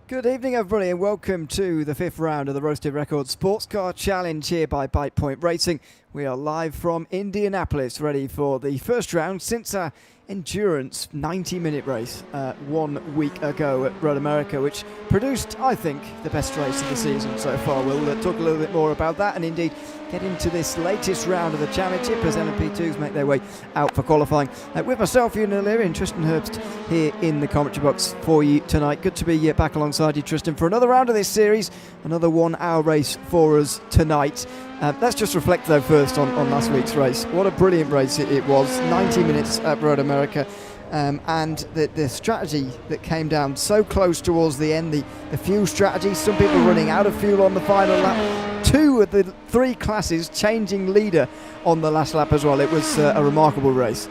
Good evening, everybody, and welcome to the fifth round of the Roasted Records Sportscar Challenge here by BitePoint Racing. We are live from Indianapolis, ready for the first round since our endurance 90-minute race 1 week ago at Road America, which produced, I think, the best race of the season so far. We'll talk a little bit more about that and indeed get into this latest round of the championship as LMP2s make their way out for qualifying. With myself, Ewan O'Leary and Tristan Herbst here in the commentary box for you tonight. Good to be back alongside you, Tristan, for another round of this series, another 1 hour race for us tonight. Let's just reflect, though, first on last week's race. What a brilliant race it was. 90 minutes at Road America. And the strategy that came down so close towards the end, the fuel strategy, some people running out of fuel on the final lap. 2 of the 3 classes changing leader on the last lap as well. It was a remarkable race.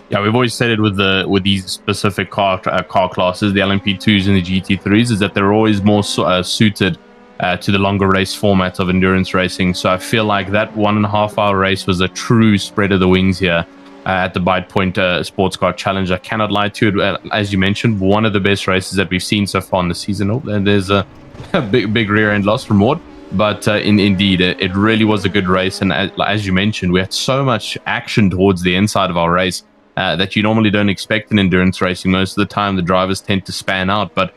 Yeah, we've always said it with these specific car classes, the LMP2s and the GT3s, is that they're always more suited to the longer race format of endurance racing. So I feel like that 1.5 hour race was a true spread of the wings here at the BitePoint Sportscar Challenge. I cannot lie to it. As you mentioned, one of the best races that we've seen so far in the season. And there's a big rear end loss from Ward. But indeed, it really was a good race. And as you mentioned, we had so much action towards the inside of our race that you normally don't expect in endurance racing. Most of the time, the drivers tend to span out. But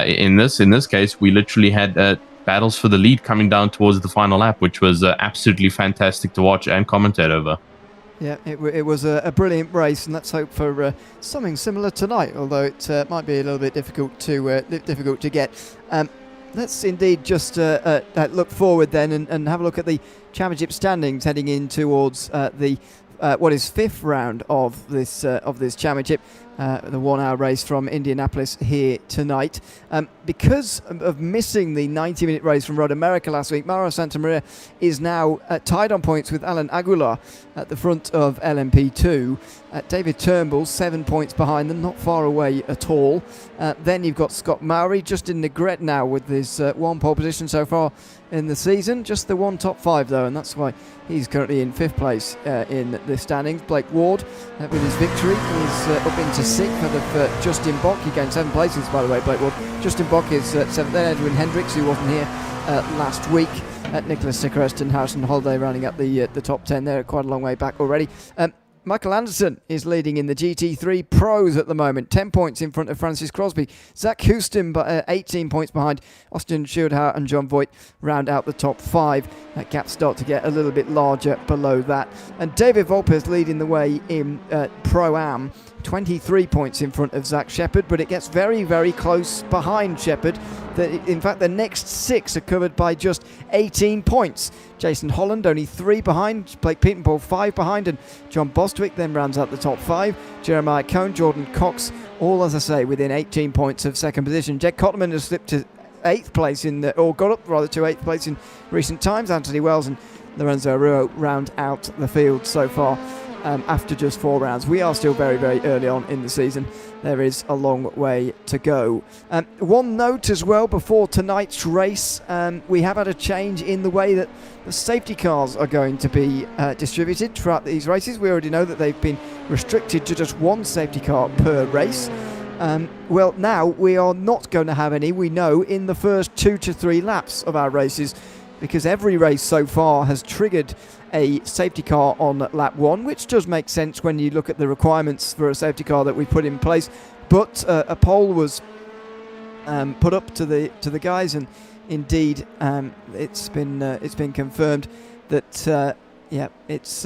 in this case, we literally had battles for the lead coming down towards the final lap, which was absolutely fantastic to watch and commentate over. Yeah, it was a brilliant race, and let's hope for something similar tonight, although it might be a little bit difficult to get. Let's indeed just look forward then and have a look at the championship standings heading in towards the what is 5th round of this championship, the 1 hour race from Indianapolis here tonight. Because of missing the 90-minute race from Road America last week, Mauro Santamaria is now tied on points with Alan Aguilar at the front of LMP2. David Turnbull 7 points behind them, not far away at all. Then you've got Scott Mowry, Justin Negrete now with his 1 pole position so far in the season. Just the 1 top 5 though, and that's why he's currently in 5th place in the standings. Blake Ward with his victory is up into 6th of Justin Bock. He gained 7 places, by the way, Blake Ward. Justin Bock is 7th there. Edwin Hendricks, who wasn't here last week. Nicholas Sickerest and Harrison Holiday rounding up the top 10 there, quite a long way back already. Michael Anderson is leading in the GT3 Pros at the moment, 10 points in front of Francis Crosby. Zach Houston, 18 points behind. Austin Schildhauer and John Voigt round out the top 5. That gap starts to get a little bit larger below that. And David Volpes leading the way in Pro-Am, 23 points in front of Zach Shepard, but it gets very, very close behind Shepard. In fact, the next 6 are covered by just 18 points. Jason Holland only 3 behind, Blake Petenball 5 behind, and John Bostwick then rounds out the top 5. Jeremiah Cohn, Jordan Cox, all, as I say, within 18 points of second position. Jed Cotterman has slipped to 8th place got up rather to 8th place in recent times. Anthony Wells and Lorenzo Ruo round out the field so far. After just 4 rounds. We are still very, very early on in the season. There is a long way to go. One note as well before tonight's race, we have had a change in the way that the safety cars are going to be distributed throughout these races. We already know that they've been restricted to just 1 safety car per race. Well, now we are not going to have any, we know, in the first 2 to 3 laps of our races, because every race so far has triggered a safety car on lap 1, which does make sense when you look at the requirements for a safety car that we put in place. But a poll was put up to the guys, and indeed it's been confirmed that it's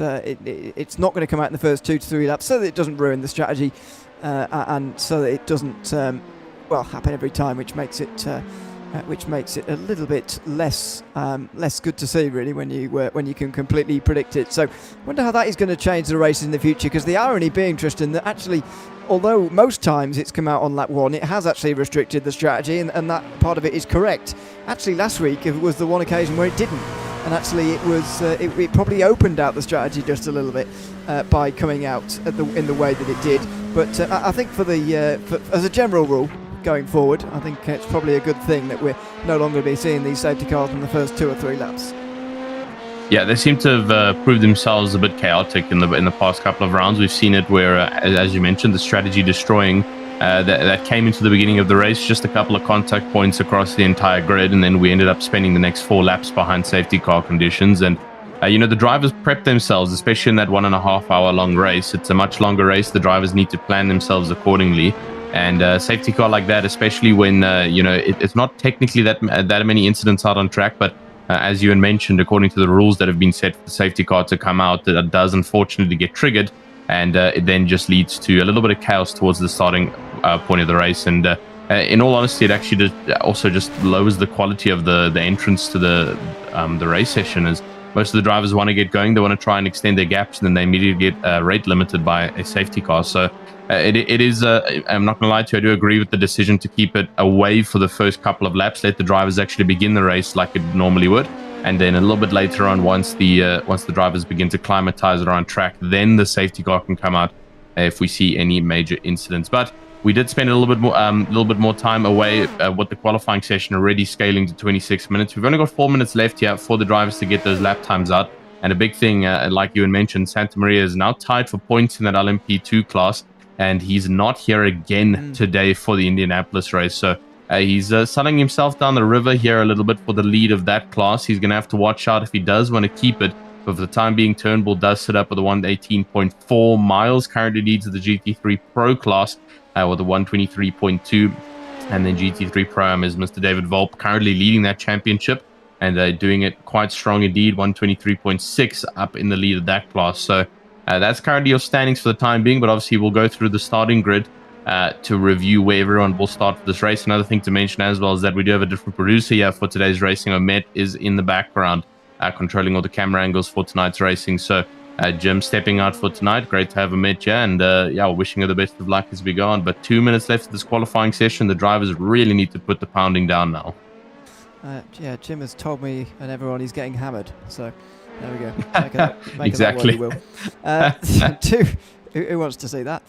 not going to come out in the first 2 to 3 laps, so that it doesn't ruin the strategy, and so that it doesn't happen every time, which makes it a little bit less good to see, really, when you can completely predict it. So I wonder how that is going to change the race in the future, because the irony being, Tristan, that actually, although most times it's come out on lap 1, it has actually restricted the strategy, and that part of it is correct. Actually, last week it was the one occasion where it didn't, and actually it probably opened out the strategy just a little bit by coming out in the way that it did. But I think as a general rule, going forward, I think it's probably a good thing that we're no longer going to be seeing these safety cars in the first 2 or 3 laps. Yeah, they seem to have proved themselves a bit chaotic in the past couple of rounds. We've seen it where, as you mentioned, the strategy destroying that came into the beginning of the race, just a couple of contact points across the entire grid, and then we ended up spending the next 4 laps behind safety car conditions. And the drivers prep themselves, especially in that 1.5 hour long race. It's a much longer race. The drivers need to plan themselves accordingly. And safety car like that, especially when it's not technically that many incidents out on track, but as you mentioned, according to the rules that have been set for the safety car to come out, that does unfortunately get triggered, and it then just leads to a little bit of chaos towards the starting point of the race. And in all honesty, it actually also just lowers the quality of the entrance to the race session, as most of the drivers want to get going. They want to try and extend their gaps, and then they immediately get rate limited by a safety car. So it is, I'm not going to lie to you, I do agree with the decision to keep it away for the first couple of laps, let the drivers actually begin the race like it normally would. And then a little bit later on, once the drivers begin to climatize around track, then the safety car can come out if we see any major incidents. But we did spend a little bit more time away with the qualifying session already scaling to 26 minutes. We've only got 4 minutes left here for the drivers to get those lap times out. And a big thing, like you had mentioned, Santa Maria is now tied for points in that LMP2 class, and he's not here again today for the Indianapolis race. So he's selling himself down the river here a little bit for the lead of that class. He's going to have to watch out if he does want to keep it. But for the time being, Turnbull does sit up with a 118.4 miles. Currently leads the GT3 Pro class with a 123.2. And then GT3 Pro is Mr. David Volp, currently leading that championship and doing it quite strong indeed, 123.6 up in the lead of that class. So that's currently your standings for the time being, but obviously we'll go through the starting grid to review where everyone will start for this race. Another thing to mention as well is that we do have a different producer here for today's racing. Ahmed is in the background controlling all the camera angles for tonight's racing. So Jim stepping out for tonight. Great to have Ahmed here, and wishing her the best of luck as we go on. But 2 minutes left of this qualifying session. The drivers really need to put the pounding down now. Jim has told me and everyone he's getting hammered. So there we go. Make exactly. Who wants to see that?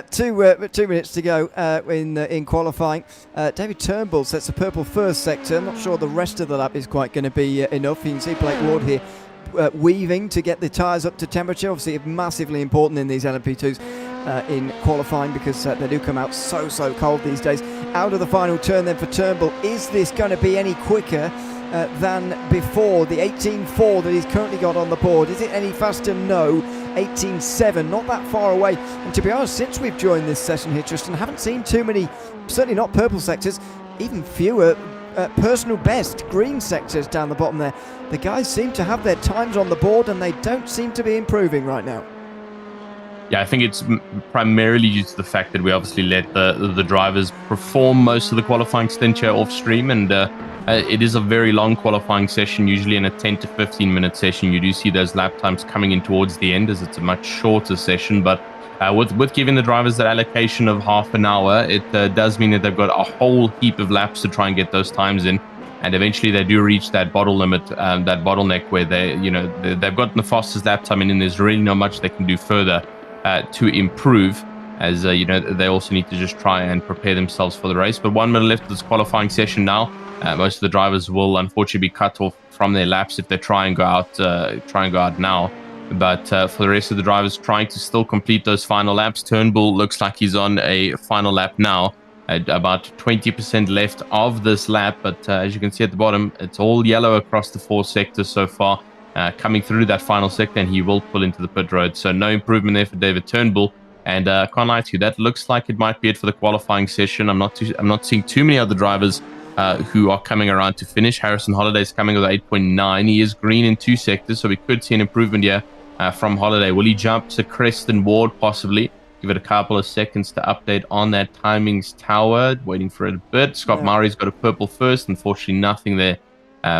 2 minutes to go in qualifying. David Turnbull sets a purple first sector. I'm not sure the rest of the lap is quite going to be enough. You can see Blake Ward here weaving to get the tyres up to temperature. Obviously massively important in these LMP2s in qualifying, because they do come out so cold these days. Out of the final turn then for Turnbull. Is this going to be any quicker than before? The 18.4 that he's currently got on the board, is it any faster? No. 18.7, not that far away. And to be honest, since we've joined this session here, Tristan, haven't seen too many, certainly not purple sectors, even fewer personal best green sectors down the bottom there. The guys seem to have their times on the board, and they don't seem to be improving right now. Yeah, I think it's primarily due to the fact that we obviously let the drivers perform most of the qualifying stint here off stream, and it is a very long qualifying session. Usually in a 10 to 15 minute session, you do see those lap times coming in towards the end, as it's a much shorter session. But with giving the drivers that allocation of half an hour, it does mean that they've got a whole heap of laps to try and get those times in. And eventually they do reach that bottle limit, that bottleneck where they've gotten the fastest lap time, and then there's really not much they can do further to improve, as they also need to just try and prepare themselves for the race. But 1 minute left of this qualifying session now. Most of the drivers will unfortunately be cut off from their laps if they try and go out now. But for the rest of the drivers trying to still complete those final laps, Turnbull looks like he's on a final lap now. About 20% left of this lap, but as you can see at the bottom, it's all yellow across the 4 sectors so far. Coming through that final sector, and he will pull into the pit road. So no improvement there for David Turnbull. And can't lie to you, that looks like it might be it for the qualifying session. I'm not seeing too many other drivers who are coming around to finish. Harrison Holiday's coming with 8.9. He is green in 2 sectors, so we could see an improvement here from Holiday. Will he jump to Creston Ward possibly? Give it a couple of seconds to update on that timings tower. Waiting for it a bit. Scott Murray's got a purple first. Unfortunately, nothing there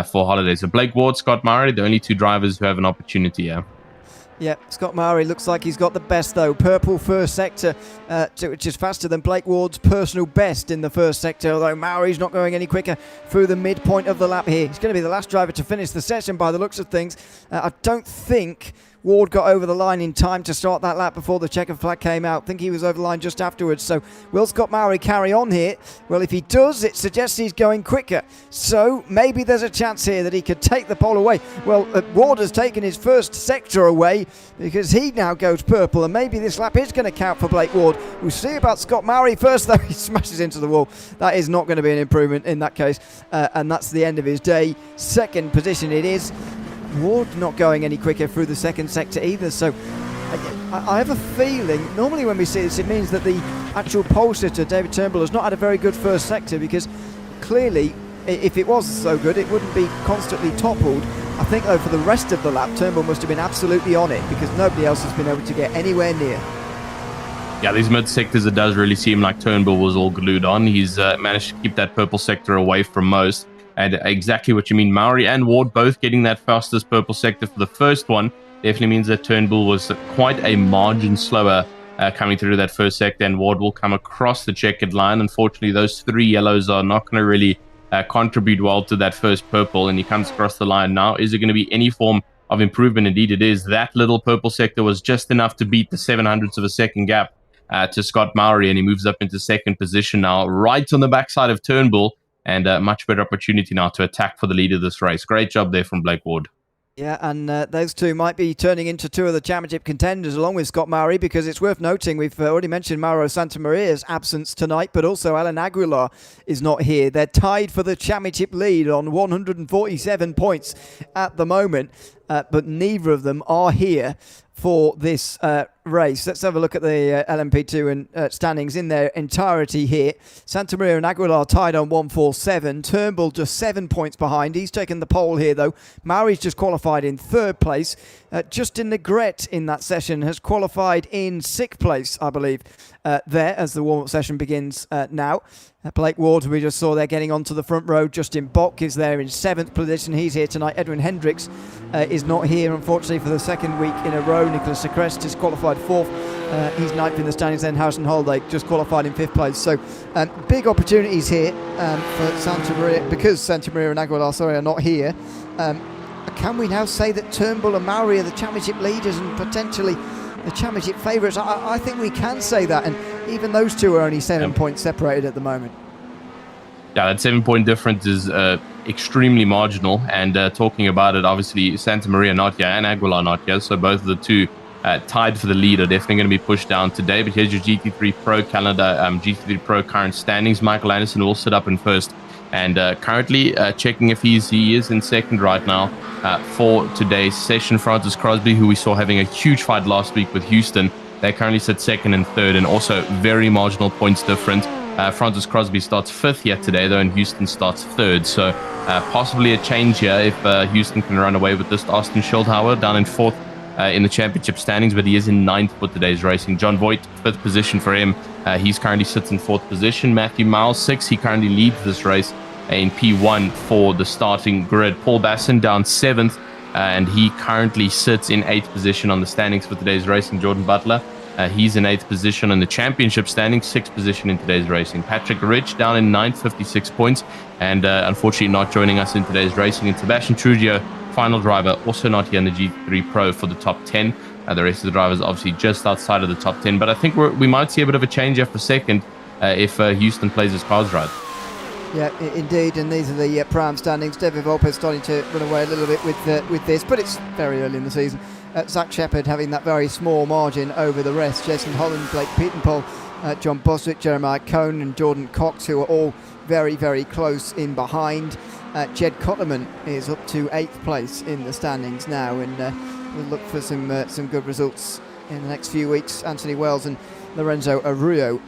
for Holiday. So Blake Ward, Scott Murray, the only 2 drivers who have an opportunity here. Yeah, Scott Murray looks like he's got the best though. Purple first sector, which is faster than Blake Ward's personal best in the first sector, although Murray's not going any quicker through the midpoint of the lap here. He's going to be the last driver to finish the session by the looks of things. I don't think Ward got over the line in time to start that lap before the checkered flag came out. I think he was over the line just afterwards. So will Scott Mowry carry on here? Well, if he does, it suggests he's going quicker. So maybe there's a chance here that he could take the pole away. Well, Ward has taken his first sector away because he now goes purple, and maybe this lap is going to count for Blake Ward. We'll see about Scott Mowry first, though. He smashes into the wall. That is not going to be an improvement in that case, and that's the end of his day. Second position it is. Ward not going any quicker through the second sector either, so I have a feeling normally when we see this it means that the actual pole sitter David Turnbull has not had a very good first sector, because clearly if it was so good it wouldn't be constantly toppled. I think though for the rest of the lap Turnbull must have been absolutely on it, because nobody else has been able to get anywhere near. Yeah, these mid sectors, it does really seem like Turnbull was all glued on. He's managed to keep that purple sector away from most. And exactly what you mean, Mowry and Ward both getting that fastest purple sector for the first one definitely means that Turnbull was quite a margin slower coming through that first sector, and Ward will come across the checkered line. Unfortunately, those three yellows are not going to really contribute well to that first purple, and he comes across the line now. Is there going to be any form of improvement? Indeed it is. That little purple sector was just enough to beat the 700ths of a second gap to Scott Mowry, and he moves up into second position now, right on the backside of Turnbull. And a much better opportunity now to attack for the lead of this race. Great job there from Blake Ward. Yeah, and those two might be turning into two of the championship contenders along with Scott Mowry, because it's worth noting we've already mentioned Mauro Santamaria's absence tonight, but also Alan Aguilar is not here. They're tied for the championship lead on 147 points at the moment, but neither of them are here for this race. Let's have a look at the LMP2 and standings in their entirety here. Santamaria and Aguilar tied on 147. Turnbull just 7 points behind. He's taken the pole here though. Mowry's just qualified in third place. Justin Negret in that session has qualified in sixth place, I believe, there as the warm-up session begins now. Blake Ward, we just saw there getting onto the front row. Justin Bock is there in seventh position. He's here tonight. Edwin Hendricks is not here, unfortunately, for the second week in a row. Nicholas Secrest is qualified fourth. He's ninth in the standings. Then Harrison Holday just qualified in fifth place. So big opportunities here for Santamaria, because Santamaria and Aguilar, are not here. Can we now say that Turnbull and Mowry are the championship leaders and potentially the championship favourites? I think we can say that, and even those two are only 7 points separated at the moment. Yeah, that 7 point difference is extremely marginal, and talking about it, obviously Santamaria not here and Aguilar not here, so both of the two tied for the lead are definitely going to be pushed down today. But here's your GT3 Pro calendar, GT3 Pro current standings. Michael Anderson will sit up in first, and currently checking if he is in second right now for today's session. Francis Crosby, who we saw having a huge fight last week with Houston, they currently sit second and third, and also very marginal points different. Francis Crosby starts fifth here today though, and Houston starts third, so possibly a change here if Houston can run away with this. Austin Schildhauer down in fourth in the championship standings, but he is in ninth for today's racing. John Voigt, fifth position for him. He's currently sits in fourth position. Matthew Miles, sixth. He currently leads this race in P1 for the starting grid. Paul Basson down seventh, and he currently sits in eighth position on the standings for today's racing. Jordan Butler, he's in eighth position in the championship standings, sixth position in today's racing. Patrick Rich down in ninth, 56 points, and unfortunately not joining us in today's racing. And Sebastian Trujillo, final driver, also not here in the GT3 Pro for the top 10. The rest of the drivers obviously just outside of the top 10, but I think we might see a bit of a change after second if Houston plays his cards right. Yeah, indeed, and these are the Pro-Am standings. David Volpe is starting to run away a little bit with this, but it's very early in the season. Zach Shepard having that very small margin over the rest. Jason Holland, Blake Pietenpol, John Boswick, Jeremiah Cohn and Jordan Cox, who are all very, very close in behind. Jed Cotterman is up to 8th place in the standings now, and we'll look for some good results in the next few weeks. Anthony Wells and Lorenzo Arroyo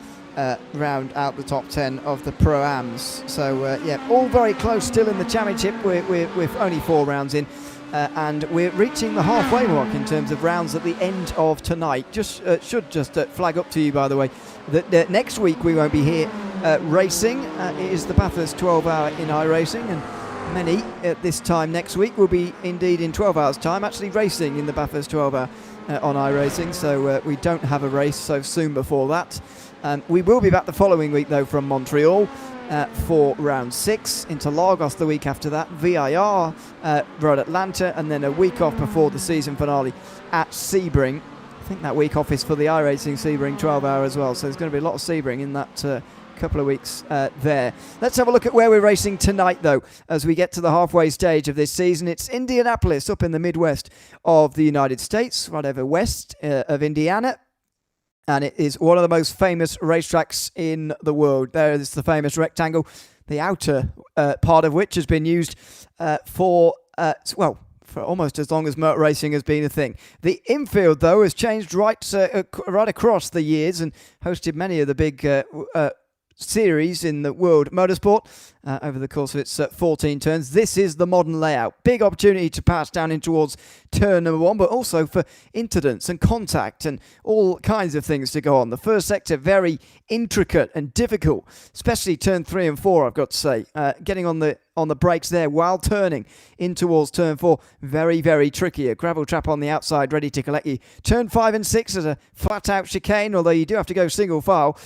round out the top 10 of the Pro-Ams. So yeah, all very close still in the championship. We're only 4 rounds in, and we're reaching the halfway mark in terms of rounds at the end of tonight. Should just flag up to you, by the way, that next week we won't be here racing. It is the Bathurst 12-hour in iRacing, and many at this time next week will be indeed in 12 hours time actually racing in the Bathurst 12-hour on iRacing. So we don't have a race so soon before that. We will be back the following week though from Montreal, for round 6. Into Lagos the week after that, VIR, Road Atlanta, and then a week off before the season finale at Sebring. I think that week off is for the iRacing Sebring 12 hour as well, so there's going to be a lot of Sebring in that couple of weeks there. Let's have a look at where we're racing tonight, though, as we get to the halfway stage of this season. It's Indianapolis, up in the Midwest of the United States, right over west of Indiana. And it is one of the most famous racetracks in the world. There is the famous rectangle, the outer part of which has been used for almost as long as motor racing has been a thing. The infield, though, has changed right across the years and hosted many of the big series in the world motorsport over the course of its 14 turns. This is the modern layout. Big opportunity to pass down in towards turn number 1, but also for incidents and contact and all kinds of things to go on. The first sector, very intricate and difficult, especially turn 3 and 4, I've got to say. Getting on the brakes there while turning in towards turn 4, very, very tricky. A gravel trap on the outside ready to collect you. Turn 5 and 6 is a flat-out chicane, although you do have to go single file.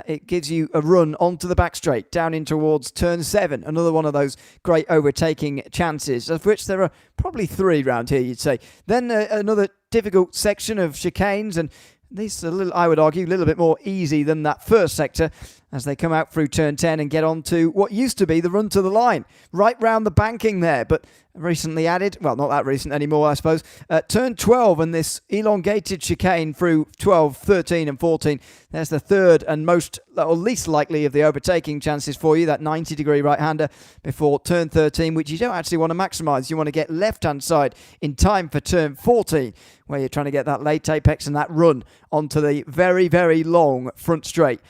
It gives you a run onto the back straight, down in towards turn 7. Another one of those great overtaking chances, of which there are probably 3 round here, you'd say. Then another difficult section of chicanes, and these are I would argue, a little bit more easy than that first sector as they come out through turn 10 and get on to what used to be the run to the line, right round the banking there, but recently added, well, not that recent anymore, I suppose, turn 12 and this elongated chicane through 12, 13 and 14. There's the third and most or least likely of the overtaking chances for you, that 90-degree right-hander before turn 13, which you don't actually want to maximise. You want to get left-hand side in time for turn 14, where you're trying to get that late apex and that run onto the very, very long front straight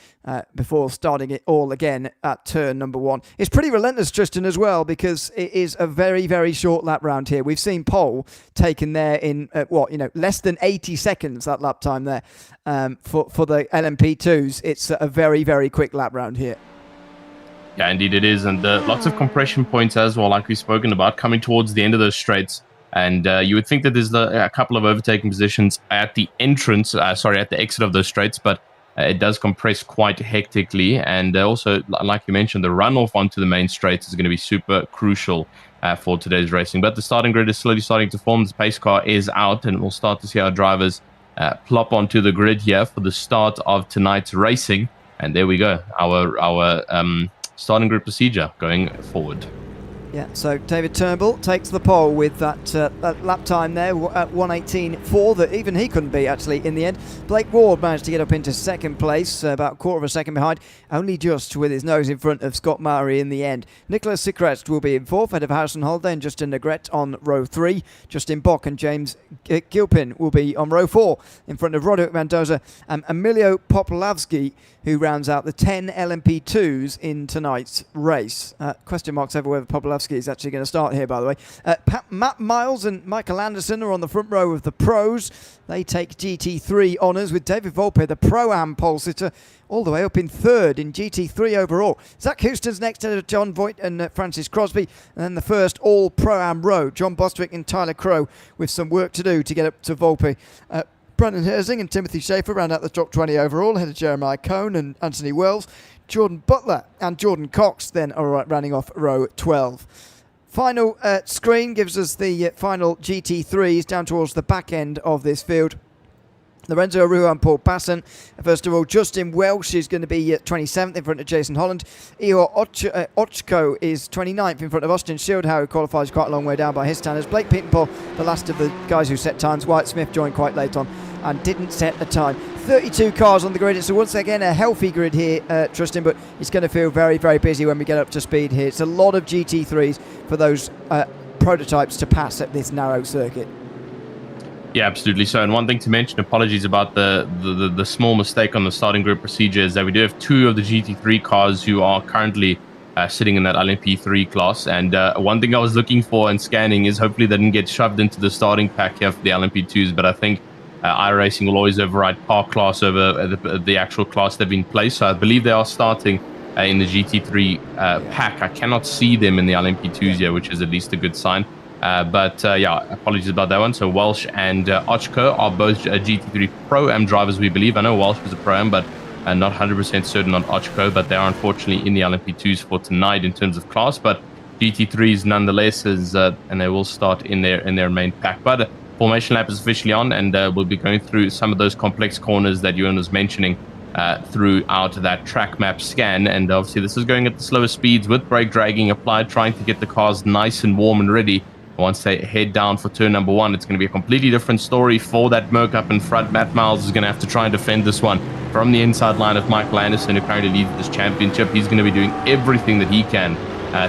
before starting it all again at turn number 1. It's pretty relentless, Tristan, as well, because it is a very, very short lap round here. We've seen pole taken there in less than 80 seconds, that lap time there. For the LMP2s, it's a very, very quick lap round here. Yeah, indeed it is, and lots of compression points as well, like we've spoken about, coming towards the end of those straights. And you would think that there's a couple of overtaking positions at the entrance, at the exit of those straights, but it does compress quite hectically. And also, like you mentioned, the runoff onto the main straights is going to be super crucial for today's racing. But the starting grid is slowly starting to form. The pace car is out, and we'll start to see our drivers plop onto the grid here for the start of tonight's racing. And there we go, our starting grid procedure going forward. Yeah, so David Turnbull takes the pole with that lap time there at 1:18.4 that even he couldn't beat, actually, in the end. Blake Ward managed to get up into second place, about a quarter of a second behind, only just with his nose in front of Scott Mowry in the end. Nicholas Secrest will be in fourth, ahead of Harrison Holiday and Justin Negrete on row 3. Justin Bock and James Gilpin will be on row 4, in front of Roderick Mendoza and Emilio Poplavsky, who rounds out the 10 LMP2s in tonight's race. Question marks over whether Poplavsky is actually going to start here, by the way. Matt Miles and Michael Anderson are on the front row of the pros. They take GT3 honours, with David Volpe, the Pro-Am pole sitter, all the way up in third in GT3 overall. Zach Houston's next to John Voigt and Francis Crosby. And then the first all Pro-Am row, John Bostwick and Tyler Crow, with some work to do to get up to Volpe. Brandon Herzing and Timothy Schaefer round out the top 20 overall, ahead of Jeremiah Cohn and Anthony Wells. Jordan Butler and Jordan Cox then are running off row 12. Final screen gives us the final GT3s down towards the back end of this field. Lorenzo Arujo and Paul Passon. First of all, Justin Welsh is going to be 27th in front of Jason Holland. Ihor Ochko is 29th in front of Austin Schildhauer, who qualifies quite a long way down by his standards. Blake Pittenpaul, the last of the guys who set times. Wyatt Smith joined quite late on and didn't set a time. 32 cars on the grid. It's once again a healthy grid here, Tristan, but it's going to feel very, very busy when we get up to speed here. It's a lot of GT3s for those prototypes to pass at this narrow circuit. Yeah, absolutely. So, and one thing to mention, apologies about the small mistake on the starting grid procedure, is that we do have 2 of the GT3 cars who are currently sitting in that LMP3 class. And one thing I was looking for and scanning is hopefully they didn't get shoved into the starting pack here for the LMP2s, but I think iRacing will always override park class over the actual class they've been placed. So I believe they are starting in the GT3 pack. I cannot see them in the LMP2s yet, which is at least a good sign. But apologies about that one. So Welsh and Ochko are both GT3 Pro-Am drivers, we believe. I know Welsh was a Pro-Am, but Not 100% certain on Ochko, but they are unfortunately in the LMP2s for tonight in terms of class. But GT3s nonetheless and they will start in their main pack. But formation lap is officially on, and we'll be going through some of those complex corners that Ewan was mentioning throughout that track map scan. And obviously this is going at the slower speeds with brake dragging applied, trying to get the cars nice and warm and ready. Once they head down for turn number 1, it's going to be a completely different story for that Merc up in front. Matt Miles is going to have to try and defend this one from the inside line of Michael Anderson, who currently leads this championship. He's going to be doing everything that he can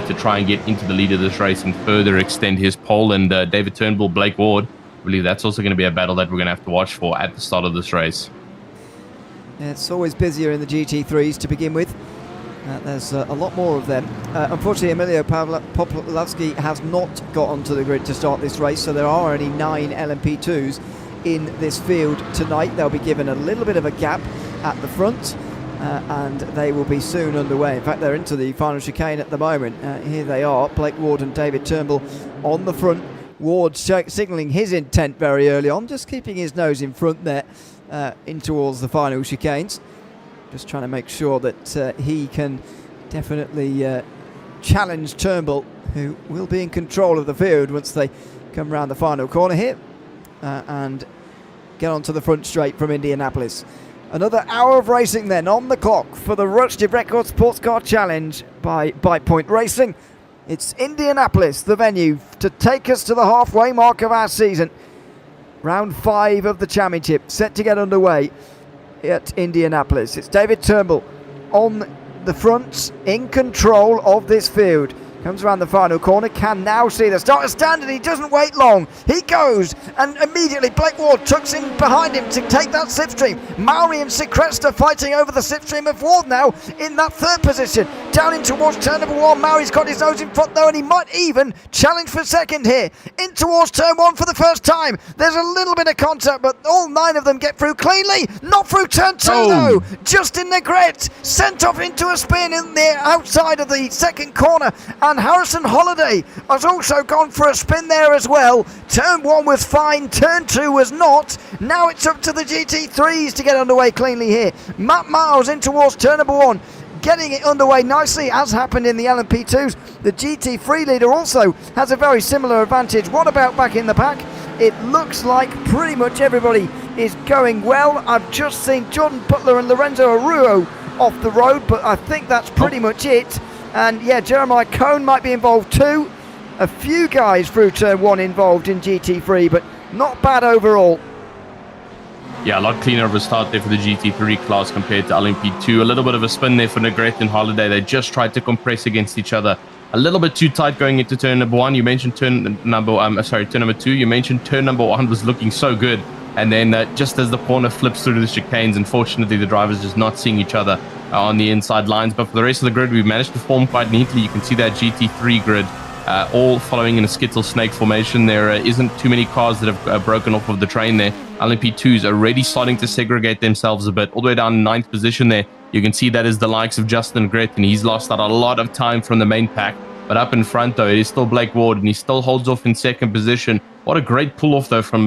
to try and get into the lead of this race and further extend his pole. And David Turnbull, Blake Ward, I believe that's also going to be a battle that we're going to have to watch for at the start of this race. Yeah, it's always busier in the GT3s to begin with. There's a lot more of them. Unfortunately, Emilio Popolowski has not got onto the grid to start this race, so there are only 9 LMP2s in this field tonight. They'll be given a little bit of a gap at the front, and they will be soon underway. In fact, they're into the final chicane at the moment. Here they are, Blake Ward and David Turnbull on the front. Ward signalling his intent very early on, just keeping his nose in front there in towards the final chicanes. Just trying to make sure that he can definitely challenge Turnbull, who will be in control of the field once they come around the final corner here and get onto the front straight from Indianapolis. Another hour of racing then on the clock for the Roachtive Record Sports Car Challenge by BitePoint Racing. It's Indianapolis, the venue to take us to the halfway mark of our season. Round 5 of the championship set to get underway at Indianapolis. It's David Turnbull on the front, in control of this field. Comes around the final corner, can now see the starter stand, and he doesn't wait long. He goes, and immediately Blake Ward tucks in behind him to take that slipstream. Maori and Secresta fighting over the slipstream of Ward now in that 3rd position. Down in towards turn number 1. Maori's got his nose in front though, and he might even challenge for 2nd here. In towards turn 1 for the first time. There's a little bit of contact, but all 9 of them get through cleanly. Not through turn 2 though. Justin Negrete sent off into a spin in the outside of the 2nd corner, and Harrison Holiday has also gone for a spin there as well. Turn 1 was fine, turn 2 was not. Now it's up to the GT3s to get underway cleanly here. Matt Miles in towards turn number 1, getting it underway nicely, as happened in the LMP2s. The GT3 leader also has a very similar advantage. What about back in the pack? It looks like pretty much everybody is going well. I've just seen Jordan Butler and Lorenzo Arujo off the road, but I think that's pretty much it. And yeah, Jeremiah Cohn might be involved too. A few guys through turn 1 involved in GT3, but not bad overall. Yeah, a lot cleaner of a start there for the GT3 class compared to LMP2. A little bit of a spin there for Negrete and Holiday. They just tried to compress against each other. A little bit too tight going into turn number 1. You mentioned turn number 2. You mentioned turn number 1 was looking so good. And then just as the corner flips through the chicanes, unfortunately, the drivers just not seeing each other on the inside lines. But for the rest of the grid, we've managed to form quite neatly. You can see that GT3 grid all following in a skittle snake formation. There isn't too many cars that have broken off of the train there. LMP2s are already starting to segregate themselves a bit. All the way down in 9th position there, you can see that is the likes of Justin Gret, and he's lost out a lot of time from the main pack. But up in front, though, it is still Blake Ward, and he still holds off in 2nd position. What a great pull-off, though, from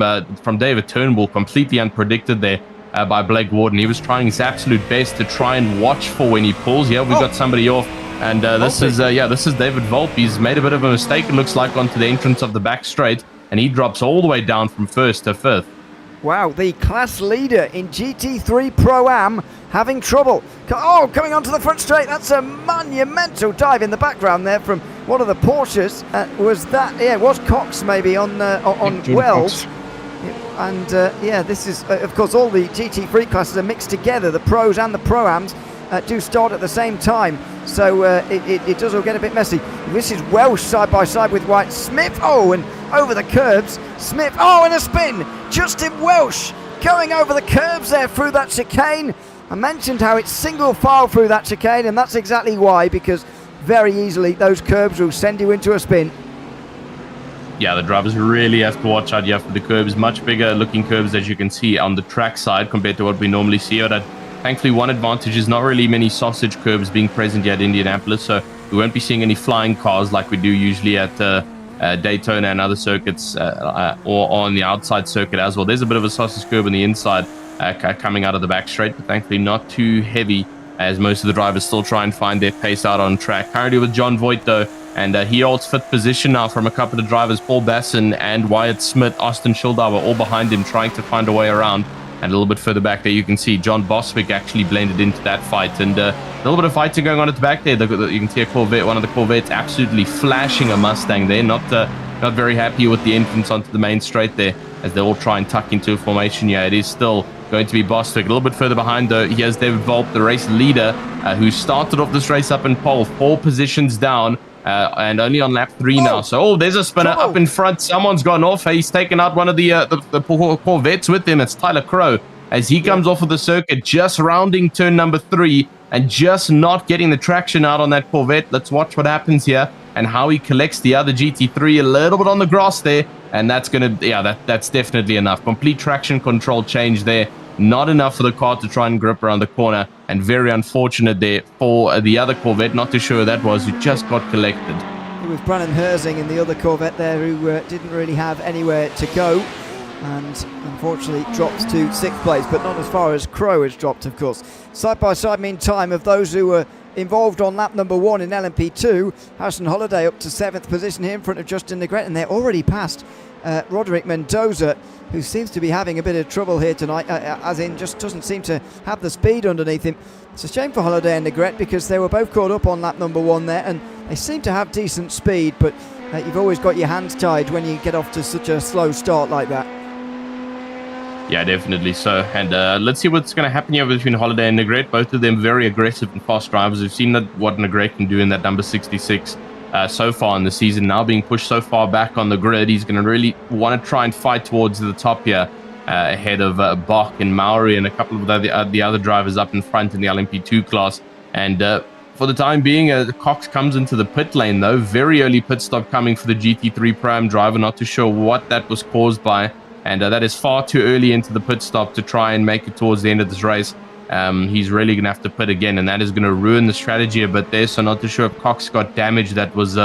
David Turnbull, completely unpredicted there by Blake Ward, and he was trying his absolute best to try and watch for when he pulls. Yeah, we got somebody off, and this is David Volpe. He's made a bit of a mistake, it looks like, onto the entrance of the back straight, and he drops all the way down from 1st to 5th. Wow, the class leader in GT3 Pro-Am having trouble. Coming onto the front straight. That's a monumental dive in the background there from one of the Porsches. It was Cox maybe on Wells. And this is, of course, all the GT3 classes are mixed together. The Pros and the Pro-Ams do start at the same time. So it does all get a bit messy. This is Welsh side by side with White. Smith, and over the curbs. Smith, and a spin. Justin Welsh going over the curbs there through that chicane. I mentioned how it's single file through that chicane, and that's exactly why, because very easily those curbs will send you into a spin. Yeah, the drivers really have to watch out for the curbs. Much bigger looking curbs, as you can see on the track side, compared to what we normally see. Thankfully, one advantage is not really many sausage curbs being present yet at Indianapolis, so we won't be seeing any flying cars like we do usually at Daytona and other circuits, or on the outside circuit as well. There's a bit of a sausage curb on the inside coming out of the back straight, but thankfully not too heavy, as most of the drivers still try and find their pace out on track. Currently with John Voigt, though, and he holds fifth position now from a couple of drivers. Paul Basson and Wyatt Smith, Austin Schildauer, all behind him, trying to find a way around. And a little bit further back there, you can see John Boswick actually blended into that fight. And a little bit of fighting going on at the back there. You can see a Corvette, one of the Corvettes, absolutely flashing a Mustang there. Not very happy with the entrance onto the main straight there, as they all try and tuck into a formation. Yeah, it is still going to be Boswick. A little bit further behind, though, here's David Volp, the race leader, who started off this race up in pole, 4 positions down. And only on lap 3 now. So, there's a spinner up in front. Someone's gone off. He's taken out one of the Corvettes with him. It's Tyler Crow, as he comes off of the circuit, just rounding turn number 3 and just not getting the traction out on that Corvette. Let's watch what happens here and how he collects the other GT3 a little bit on the grass there. And that's that's definitely enough. Complete traction control change there. Not enough for the car to try and grip around the corner, and very unfortunate there for the other Corvette. Not too sure who that was, who just got collected. It was Brannon Herzing in the other Corvette there, who didn't really have anywhere to go, and unfortunately dropped to 6th place, but not as far as Crow has dropped, of course. Side by side, meantime, of those who were involved on lap number 1 in LMP2, Harrison Holliday up to 7th position here in front of Justin Negrete, and they're already past Roderick Mendoza, who seems to be having a bit of trouble here tonight, as in just doesn't seem to have the speed underneath him. It's a shame for Holliday and Negrete, because they were both caught up on lap number 1 there, and they seem to have decent speed, but you've always got your hands tied when you get off to such a slow start like that. Yeah, definitely so. And let's see what's going to happen here between Holliday and Negrete. Both of them very aggressive and fast drivers. We've seen what Negrete can do in that number 66 so far in the season. Now being pushed so far back on the grid, he's going to really want to try and fight towards the top here, ahead of Bach and Mauri and a couple of the other drivers up in front in the LMP2 class. And for the time being, Cox comes into the pit lane, though. Very early pit stop coming for the GT3 Pro-Am driver. Not too sure what that was caused by. And that is far too early into the pit stop to try and make it towards the end of this race. He's really going to have to pit again, and that is going to ruin the strategy a bit there. So not too sure if Cox got damage that was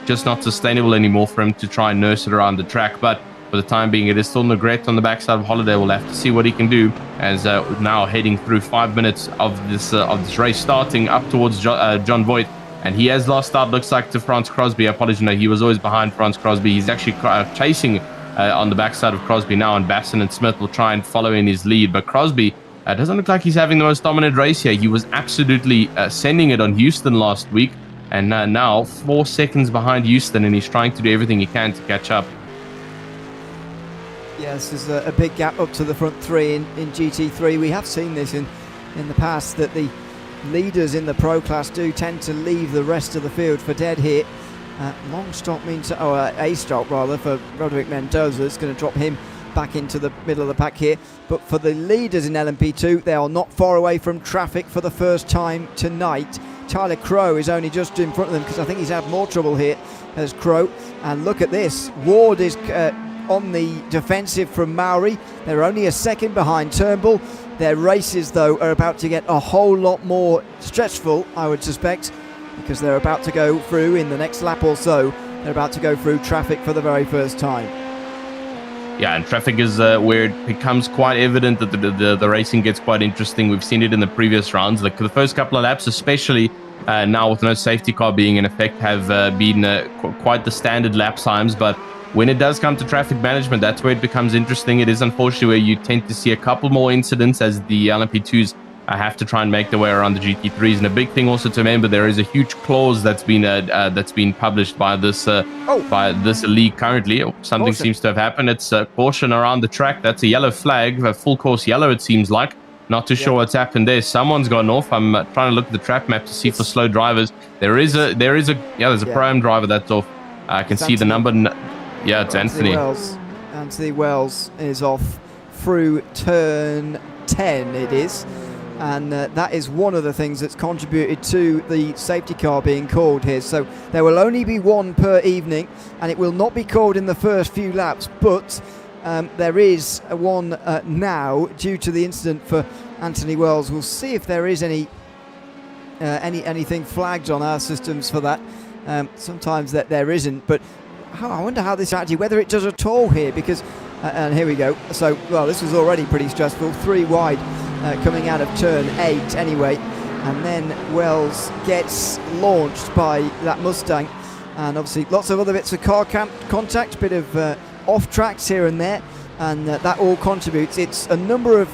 just not sustainable anymore for him to try and nurse it around the track. But for the time being, it is still Negrete on the backside of Holliday. We'll have to see what he can do, as now heading through 5 minutes of this race, starting up towards John Voigt. And he has lost out, looks like, to Franz Crosby. I apologize, no, he was always behind Franz Crosby. He's actually chasing on the backside of Crosby now, and Basson and Smith will try and follow in his lead. But Crosby doesn't look like he's having the most dominant race here. He was absolutely sending it on Houston last week, and now 4 seconds behind Houston, and he's trying to do everything he can to catch up. Yeah, this is a big gap up to the front 3 in GT3. We have seen this in the past, that the leaders in the Pro class do tend to leave the rest of the field for dead here. Long stop means, a stop rather, for Roderick Mendoza. It's going to drop him back into the middle of the pack here. But for the leaders in LMP2, they are not far away from traffic for the first time tonight. Tyler Crow is only just in front of them, because I think he's had more trouble here as Crow. And look at this, Ward is on the defensive from Mauri. They're only a second behind Turnbull. Their races, though, are about to get a whole lot more stressful, I would suspect, because they're about to go through, in the next lap or so, they're about to go through traffic for the very first time. Yeah, and traffic is where it becomes quite evident that the racing gets quite interesting. We've seen it in the previous rounds. Like the first couple of laps, especially now with no safety car being in effect, have been quite the standard lap times. But when it does come to traffic management, that's where it becomes interesting. It is unfortunately where you tend to see a couple more incidents, as the LMP2s have to try and make their way around the GT3s. And a big thing also to remember, there is a huge clause that's been published by this league currently. Something seems to have happened. It's caution around the track. That's a yellow flag, a full course yellow, it seems like. Not too sure what's happened there. Someone's gone off. I'm trying to look at the track map to see for slow drivers. There's a Pro-Am driver that's off. I can see the number. Yeah, it's Anthony. Anthony Wells is off through turn 10, it is. And that is one of the things that's contributed to the safety car being called here. So there will only be one per evening, and it will not be called in the first few laps, but there is one now due to the incident for Anthony Wells. We'll see if there is anything flagged on our systems for that. Sometimes that there isn't, but I wonder how this actually, whether it does at all here, because, and here we go. So, well, this was already pretty stressful. 3 wide coming out of turn 8 anyway. And then Wells gets launched by that Mustang. And obviously lots of other bits of car contact, bit of off tracks here and there. And that all contributes. It's a number of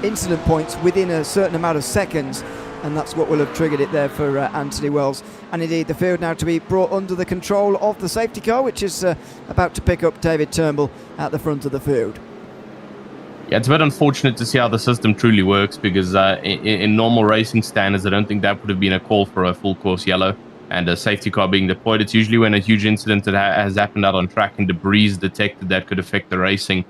incident points within a certain amount of seconds. And that's what will have triggered it there for Anthony Wells. And indeed, the field now to be brought under the control of the safety car, which is about to pick up David Turnbull at the front of the field. Yeah, it's a bit unfortunate to see how the system truly works, because in normal racing standards, I don't think that would have been a call for a full course yellow and a safety car being deployed. It's usually when a huge incident that has happened out on track and debris is detected that could affect the racing,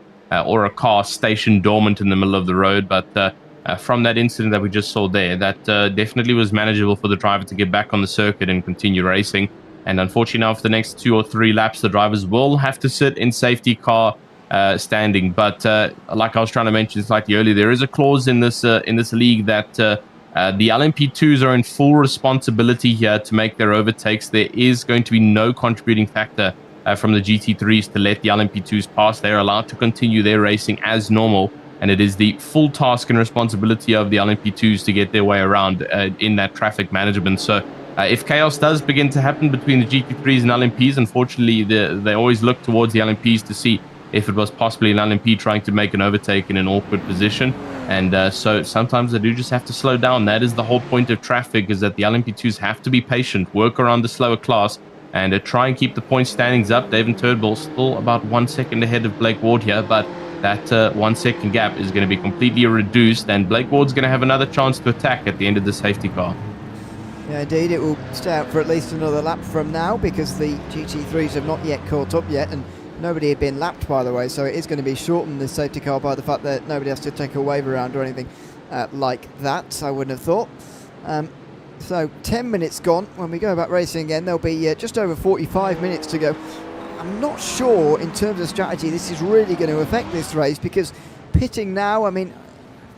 or a car stationed dormant in the middle of the road. But from that incident that we just saw there, that definitely was manageable for the driver to get back on the circuit and continue racing. And unfortunately now for the next 2 or 3 laps, the drivers will have to sit in safety car standing. But like I was trying to mention slightly earlier, there is a clause in this league that the LMP2s are in full responsibility here to make their overtakes. There is going to be no contributing factor from the GT3s to let the LMP2s pass. They're allowed to continue their racing as normal. And it is the full task and responsibility of the LMP2s to get their way around in that traffic management. So if chaos does begin to happen between the GT3s and LMPs, unfortunately, they always look towards the LMPs to see if it was possibly an LMP trying to make an overtake in an awkward position. And so sometimes they do just have to slow down. That is the whole point of traffic, is that the LMP2s have to be patient, work around the slower class, and try and keep the point standings up. David Turnbull still about 1 second ahead of Blake Ward here, but that 1 second gap is going to be completely reduced, and Blake Ward's going to have another chance to attack at the end of the safety car. Yeah, indeed, it will stay out for at least another lap from now, because the GT3s have not yet caught up yet, and nobody had been lapped, by the way, so it is going to be shortened, this safety car, by the fact that nobody has to take a wave around or anything like that, I wouldn't have thought. So 10 minutes gone. When we go back racing again, there'll be just over 45 minutes to go. I'm not sure in terms of strategy this is really going to affect this race, because pitting now, I mean,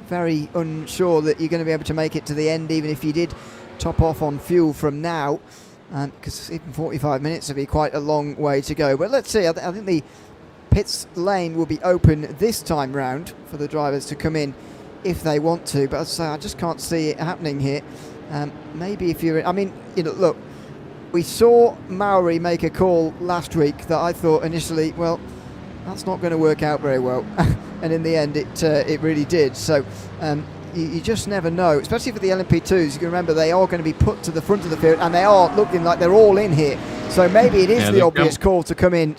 very unsure that you're going to be able to make it to the end, even if you did top off on fuel from now, because even 45 minutes would be quite a long way to go. But let's see, I think the pits lane will be open this time round for the drivers to come in if they want to, but as I say, I just can't see it happening here. Maybe if you're, I mean, you know, look, we saw Maori make a call last week that I thought initially, well, that's not going to work out very well. And in the end, it really did. So you just never know, especially for the LMP2s. You can remember they are going to be put to the front of the field, and they are looking like they're all in here. So maybe it is the obvious call to come in.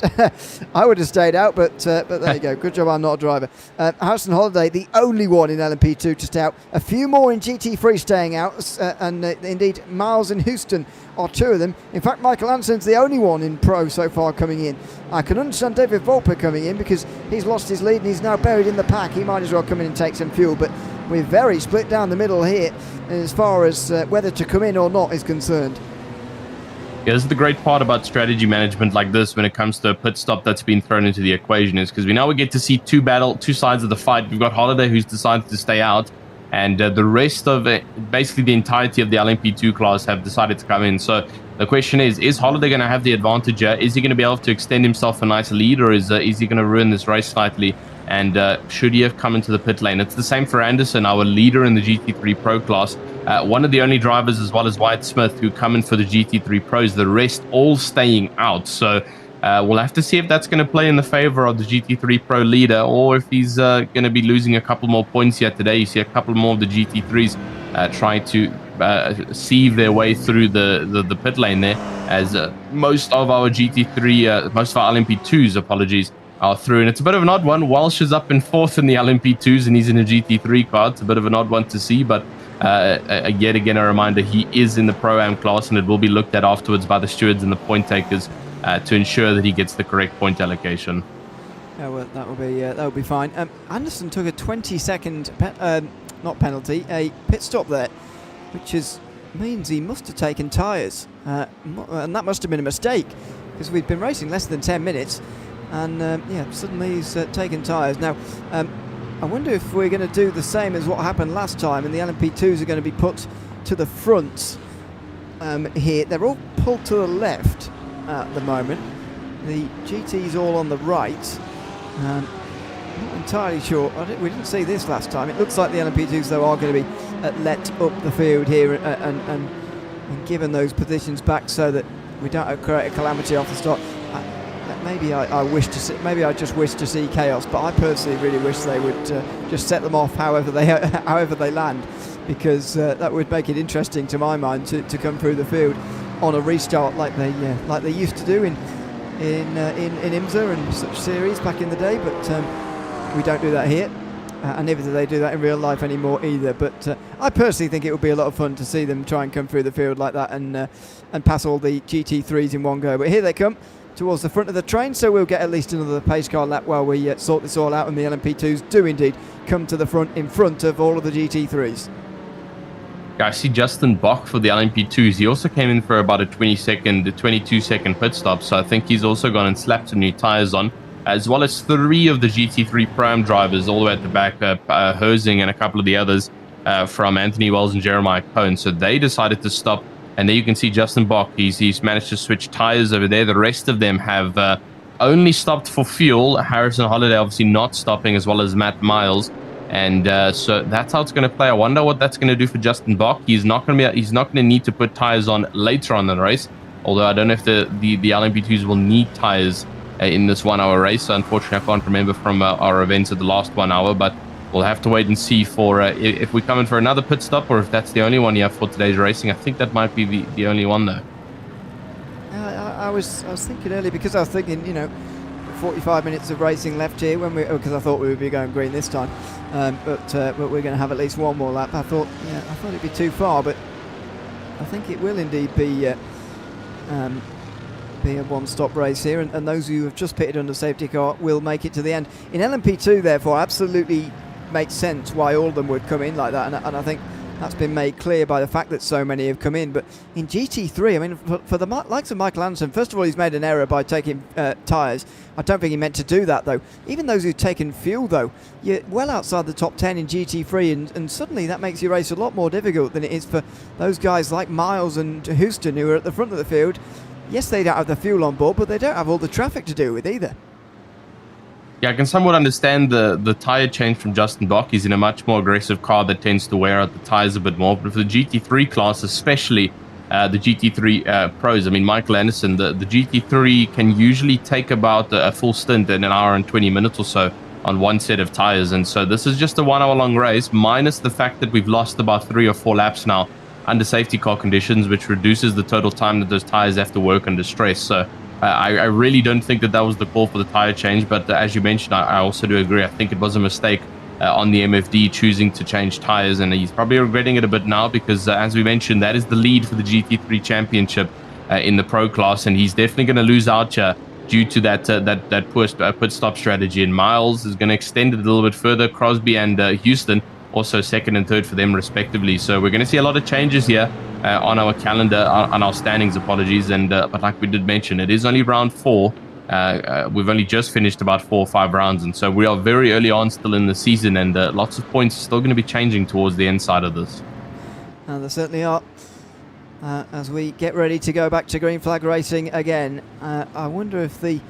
I would have stayed out, but there you go. Good job I'm not a driver. Harrison Holiday, the only one in LMP2 to stay out. A few more in GT3 staying out, and indeed Miles and Houston are 2 of them. In fact, Michael Anderson's the only one in Pro so far coming in. I can understand David Volper coming in because he's lost his lead and he's now buried in the pack. He might as well come in and take some fuel, but we're very split down the middle here as far as whether to come in or not is concerned. Yeah, this is the great part about strategy management like this when it comes to a pit stop that's been thrown into the equation, is because we now get to see two sides of the fight. We've got Holiday, who's decided to stay out, and the rest of it, basically the entirety of the LMP2 class, have decided to come in. So the question is Holiday going to have the advantage here? Is he going to be able to extend himself a nice lead, or is he going to ruin this race slightly? And should he have come into the pit lane? It's the same for Anderson, our leader in the GT3 Pro class. One of the only drivers, as well as Wyatt Smith, who come in for the GT3 Pros, the rest all staying out. So we'll have to see if that's going to play in the favor of the GT3 Pro leader, or if he's going to be losing a couple more points here today. You see a couple more of the GT3s trying to sieve their way through the pit lane there, as most of our GT3, most of our LMP2s, apologies, are through. And it's a bit of an odd one. Walsh is up in 4th in the LMP2s, and he's in a GT3 car. It's a bit of an odd one to see, but yet again, a reminder, he is in the Pro-Am class, and it will be looked at afterwards by the stewards and the point takers to ensure that he gets the correct point allocation. Yeah, well, that will be fine. Anderson took a 20-second not penalty, a pit stop there, which means he must have taken tyres, and that must have been a mistake, because we've been racing less than 10 minutes, and yeah, suddenly he's taken tyres. Now, I wonder if we're going to do the same as what happened last time, and the LMP2s are going to be put to the front here. They're all pulled to the left at the moment, the GT's all on the right. Not entirely sure. We didn't see this last time. It looks like the LMP2s though are going to be let up the field here and given those positions back so that we don't create a calamity off the start. Maybe I just wish to see chaos, but I personally really wish they would just set them off however they land, because that would make it interesting to my mind to come through the field on a restart like they used to do in IMSA and such series back in the day. But we don't do that here, and neither do they do that in real life anymore either. But I personally think it would be a lot of fun to see them try and come through the field like that and pass all the GT3s in one go. But here they come towards the front of the train, so we'll get at least another pace car lap while we sort this all out, and the LMP2s do indeed come to the front in front of all of the GT3s. Yeah, I see Justin Bach for the LMP2s. He also came in for about a 22-second pit stop, so I think he's also gone and slapped some new tyres on, as well as 3 of the GT3 Pro-Am drivers all the way at the back, Herzing and a couple of the others from Anthony Wells and Jeremiah Cohn. So they decided to stop. And there you can see Justin Bach. He's managed to switch tires over there. The rest of them have only stopped for fuel. Harrison Holiday obviously not stopping, as well as Matt Miles. And so that's how it's going to play. I wonder what that's going to do for Justin Bach. He's not going to need to put tires on later on in the race. Although I don't know if the LMP2s will need tires in this 1 hour race. Unfortunately, I can't remember from our events of the last 1 hour, but we'll have to wait and see for if we come in for another pit stop, or if that's the only one you have for today's racing. I think that might be the only one, though. I was thinking earlier, because I was thinking, 45 minutes of racing left here because I thought we would be going green this time, but we're going to have at least one more lap. I thought it'd be too far, but I think it will indeed be a one-stop race here, and those who have just pitted under safety car will make it to the end. In LMP2, therefore, absolutely makes sense why all of them would come in like that, and I think that's been made clear by the fact that so many have come in. But in GT3, I mean, for the likes of Michael Anderson, first of all, he's made an error by taking tyres. I don't think he meant to do that, though. Even those who've taken fuel, though, you're well outside the top 10 in GT3, and suddenly that makes your race a lot more difficult than it is for those guys like Miles and Houston, who are at the front of the field. Yes, they don't have the fuel on board, but they don't have all the traffic to deal with either. Yeah, I can somewhat understand the tyre change from Justin Bach. He's in a much more aggressive car that tends to wear out the tyres a bit more. But for the GT3 class, especially the GT3 pros, I mean, Michael Anderson, the GT3 can usually take about a full stint in an hour and 20 minutes or so on one set of tyres. And so this is just a 1 hour long race, minus the fact that we've lost about 3 or 4 laps now under safety car conditions, which reduces the total time that those tyres have to work under stress. So I really don't think that was the call for the tyre change, but as you mentioned, I also do agree. I think it was a mistake on the MFD choosing to change tyres, and he's probably regretting it a bit now, because as we mentioned, that is the lead for the GT3 championship in the pro class, and he's definitely going to lose out here due to that poor pit stop strategy. And Miles is going to extend it a little bit further. Crosby and Houston also second and third for them respectively. So we're going to see a lot of changes here on our calendar, on our standings, apologies. And but like we did mention, it is only round 4. We've only just finished about 4 or 5 rounds, and so we are very early on still in the season, and lots of points are still going to be changing towards the end side of this. And there certainly are. As we get ready to go back to green flag racing again, I wonder if the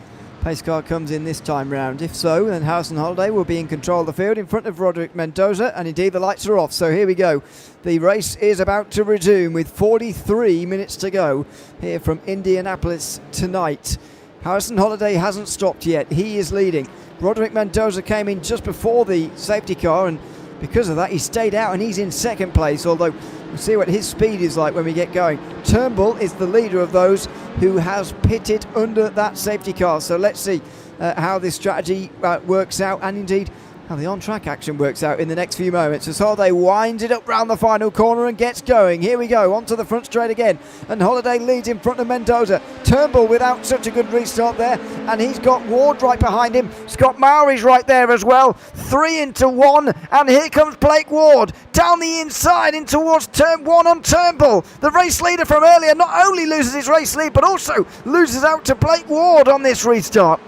pace car comes in this time round. If so, then Harrison Holiday will be in control of the field in front of Roderick Mendoza, and indeed the lights are off. So here we go. The race is about to resume with 43 minutes to go here from Indianapolis tonight. Harrison Holiday hasn't stopped yet. He is leading. Roderick Mendoza came in just before the safety car, and because of that he stayed out and he's in second place, although we'll see what his speed is like when we get going. Turnbull is the leader of those who has pitted under that safety car. So let's see how this strategy works out, and indeed how the on-track action works out in the next few moments as Holiday winds it up round the final corner and gets going. Here we go, onto the front straight again, and Holiday leads in front of Mendoza. Turnbull without such a good restart there, and he's got Ward right behind him. Scott Mowry's right there as well. 3 into 1, and here comes Blake Ward down the inside in towards turn 1 on Turnbull. The race leader from earlier not only loses his race lead, but also loses out to Blake Ward on this restart.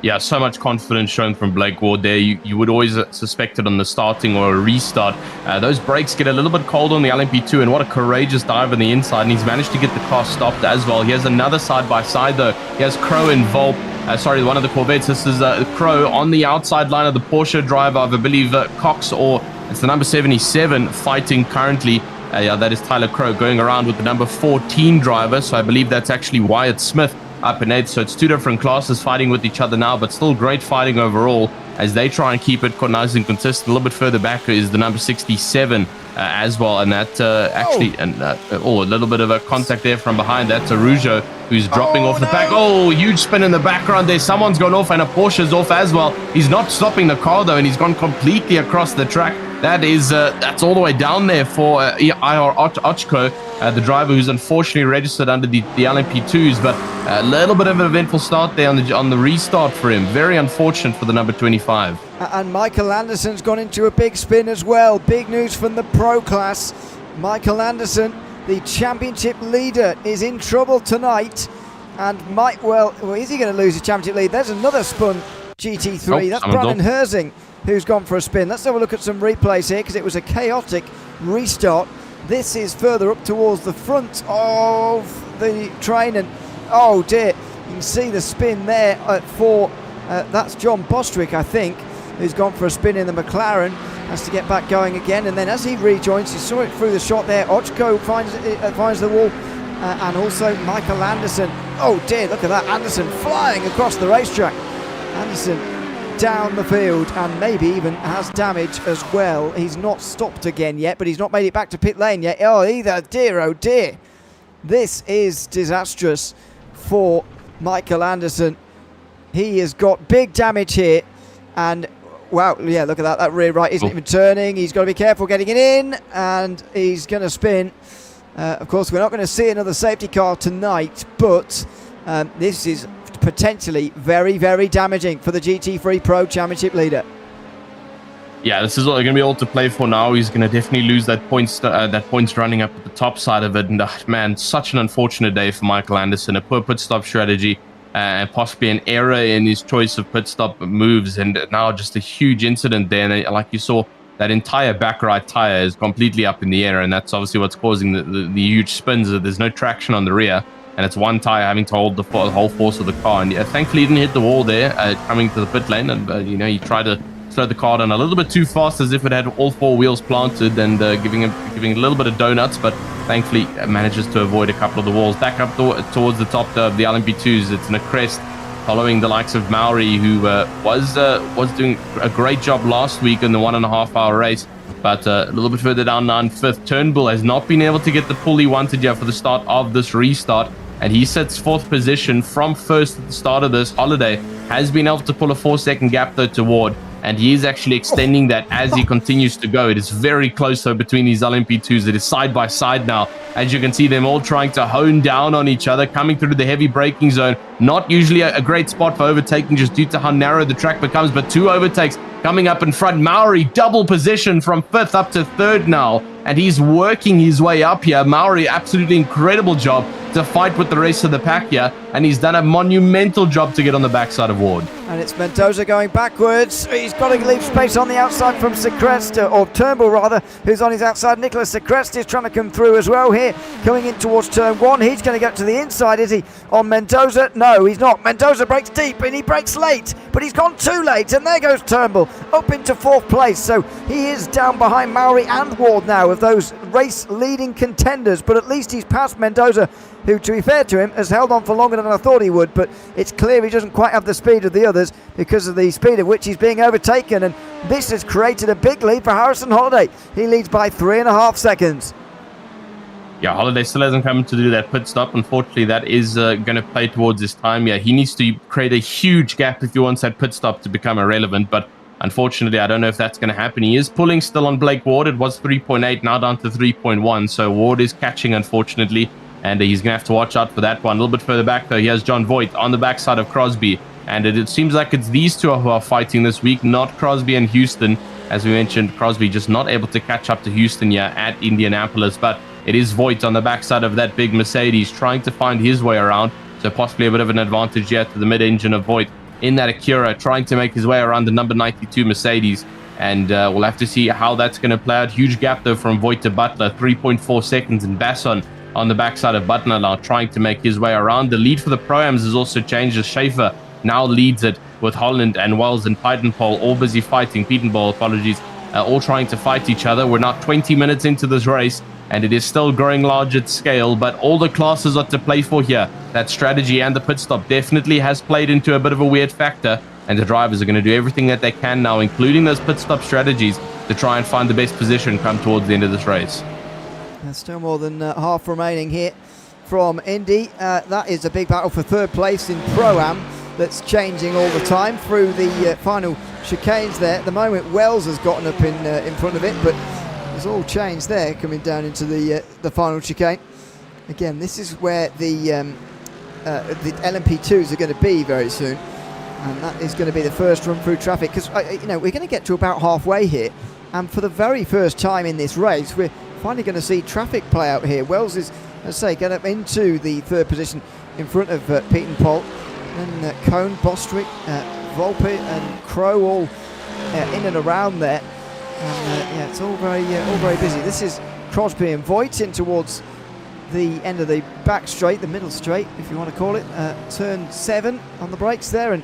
Yeah, so much confidence shown from Blake Ward there. You would always suspect it on the starting or a restart. Those brakes get a little bit cold on the LMP2, and what a courageous dive on the inside, and he's managed to get the car stopped as well. He has another side-by-side, though. He has Crow and Volp. Sorry, one of the Corvettes. This is Crow on the outside line of the Porsche driver, I believe Cox, or it's the number 77 fighting currently. Yeah, that is Tyler Crow going around with the number 14 driver, so I believe that's actually Wyatt Smith up in 8th. So it's two different classes fighting with each other now, but still great fighting overall as they try and keep it nice and consistent. A little bit further back is the number 67 as well, and that a little bit of a contact there from behind. That's Arujo who's dropping off the back. Oh, huge spin in the background there. Someone's gone off, and a Porsche's off as well. He's not stopping the car though, and he's gone completely across the track. That is that's all the way down there for IR Ochko, the driver who's unfortunately registered under the LMP2s, but a little bit of an eventful start there on the restart for him. Very unfortunate for the number 25. And Michael Anderson's gone into a big spin as well. Big news from the pro class. Michael Anderson, the championship leader, is in trouble tonight, and is he going to lose the championship lead? There's another spun GT3. That's Brandon Herzing who's gone for a spin. Let's have a look at some replays here, because it was a chaotic restart. This is further up towards the front of the train, and oh dear, you can see the spin there for that's John Bostwick, I think, who's gone for a spin in the McLaren. Has to get back going again, and then as he rejoins, you saw it through the shot there. Ochko finds the wall, and also Michael Anderson. Oh dear, look at that, Anderson flying across the racetrack. Anderson down the field, and maybe even has damage as well. He's not stopped again yet, but he's not made it back to pit lane yet. Oh dear. This is disastrous for Michael Anderson. He has got big damage here, and wow, yeah, look at that. That rear right isn't even turning. He's got to be careful getting it in, and he's going to spin. Of course, we're not going to see another safety car tonight, but this is potentially very, very damaging for the GT3 Pro Championship leader. Yeah, this is going to be all to play for now. He's going to definitely lose that points running up at the top side of it. And man, such an unfortunate day for Michael Anderson. A poor pit stop strategy and possibly an error in his choice of pit stop moves. And now just a huge incident there. And like you saw, that entire back right tire is completely up in the air. And that's obviously what's causing the huge spins. There's no traction on the rear, and it's one tire having to hold the whole force of the car. And thankfully, he didn't hit the wall there coming to the pit lane. And he tried to slow the car down a little bit too fast, as if it had all four wheels planted, and giving it a little bit of donuts. But thankfully, manages to avoid a couple of the walls. Back up towards the top of the LMP2s. It's in a crest, following the likes of Maori, who was doing a great job last week in the 1.5 hour race. But a little bit further down, 9th, Turnbull has not been able to get the pull he wanted here for the start of this restart. And he sits 4th position from 1st at the start of this holiday. Has been able to pull a 4-second gap, though, to Ward. And he is actually extending that as he continues to go. It is very close, though, between these LMP2s. It is side by side now. As you can see, them all trying to hone down on each other, coming through the heavy braking zone. Not usually a great spot for overtaking, just due to how narrow the track becomes. But 2 overtakes coming up in front. Maori double position from 5th up to 3rd now. And he's working his way up here. Maori, absolutely incredible job to fight with the rest of the pack here. And he's done a monumental job to get on the backside of Ward. And it's Mendoza going backwards. He's got to leave space on the outside from Secrest, or Turnbull rather, who's on his outside. Nicholas Secrest is trying to come through as well here, coming in towards turn 1. He's going to get to the inside, is he, on Mendoza? No, he's not. Mendoza breaks deep, and he breaks late, but he's gone too late, and there goes Turnbull up into 4th place. So he is down behind Maori and Ward now, of those race leading contenders, but at least he's passed Mendoza, who, to be fair to him, has held on for longer than I thought he would. But it's clear he doesn't quite have the speed of the others because of the speed at which he's being overtaken, and this has created a big lead for Harrison Holiday. He leads by 3.5 seconds. Yeah, Holiday still hasn't come to do that pit stop. Unfortunately, that is going to play towards his time. Yeah, he needs to create a huge gap if he wants that pit stop to become irrelevant, but unfortunately, I don't know if that's going to happen. He is pulling still on Blake Ward. It was 3.8, now down to 3.1. So Ward is catching, unfortunately, and he's going to have to watch out for that one. A little bit further back, though, he has John Voigt on the backside of Crosby. And it seems like it's these two who are fighting this week, not Crosby and Houston. As we mentioned, Crosby just not able to catch up to Houston here at Indianapolis. But it is Voigt on the backside of that big Mercedes trying to find his way around. So possibly a bit of an advantage here to the mid-engine of Voigt. in that Acura, trying to make his way around the number 92 Mercedes. And we'll have to see how that's going to play out. Huge gap, though, from Voigt to Butler, 3.4 seconds, and Basson on the backside of Butler now trying to make his way around. The lead for the Pro-Ams has also changed as Schaefer now leads it with Holland and Wells and Pietenpol all busy fighting. Pietenpol, apologies, all trying to fight each other. We're now 20 minutes into this race, and it is still growing large at scale, but all the classes are to play for here. That strategy and the pit stop definitely has played into a bit of a weird factor, and the drivers are going to do everything that they can now, including those pit stop strategies, to try and find the best position come towards the end of this race. There's still more than half remaining here from Indy. That is a big battle for third place in Pro-Am that's changing all the time through the final chicanes there. At the moment, Wells has gotten up in front of it, but it's all changed there coming down into the final chicane. Again, this is where the LMP2s are going to be very soon, and that is going to be the first run through traffic, because we're going to get to about halfway here, and for the very first time in this race, we're finally going to see traffic play out here. Wells is, let's say, get up into the third position in front of Pietenpol. And Cohn, Bostwick, Volpe and Crow all in and around there. And it's all very busy. This is Crosby and Voigt in towards the end of the back straight, the middle straight, if you want to call it. Turn 7 on the brakes there, and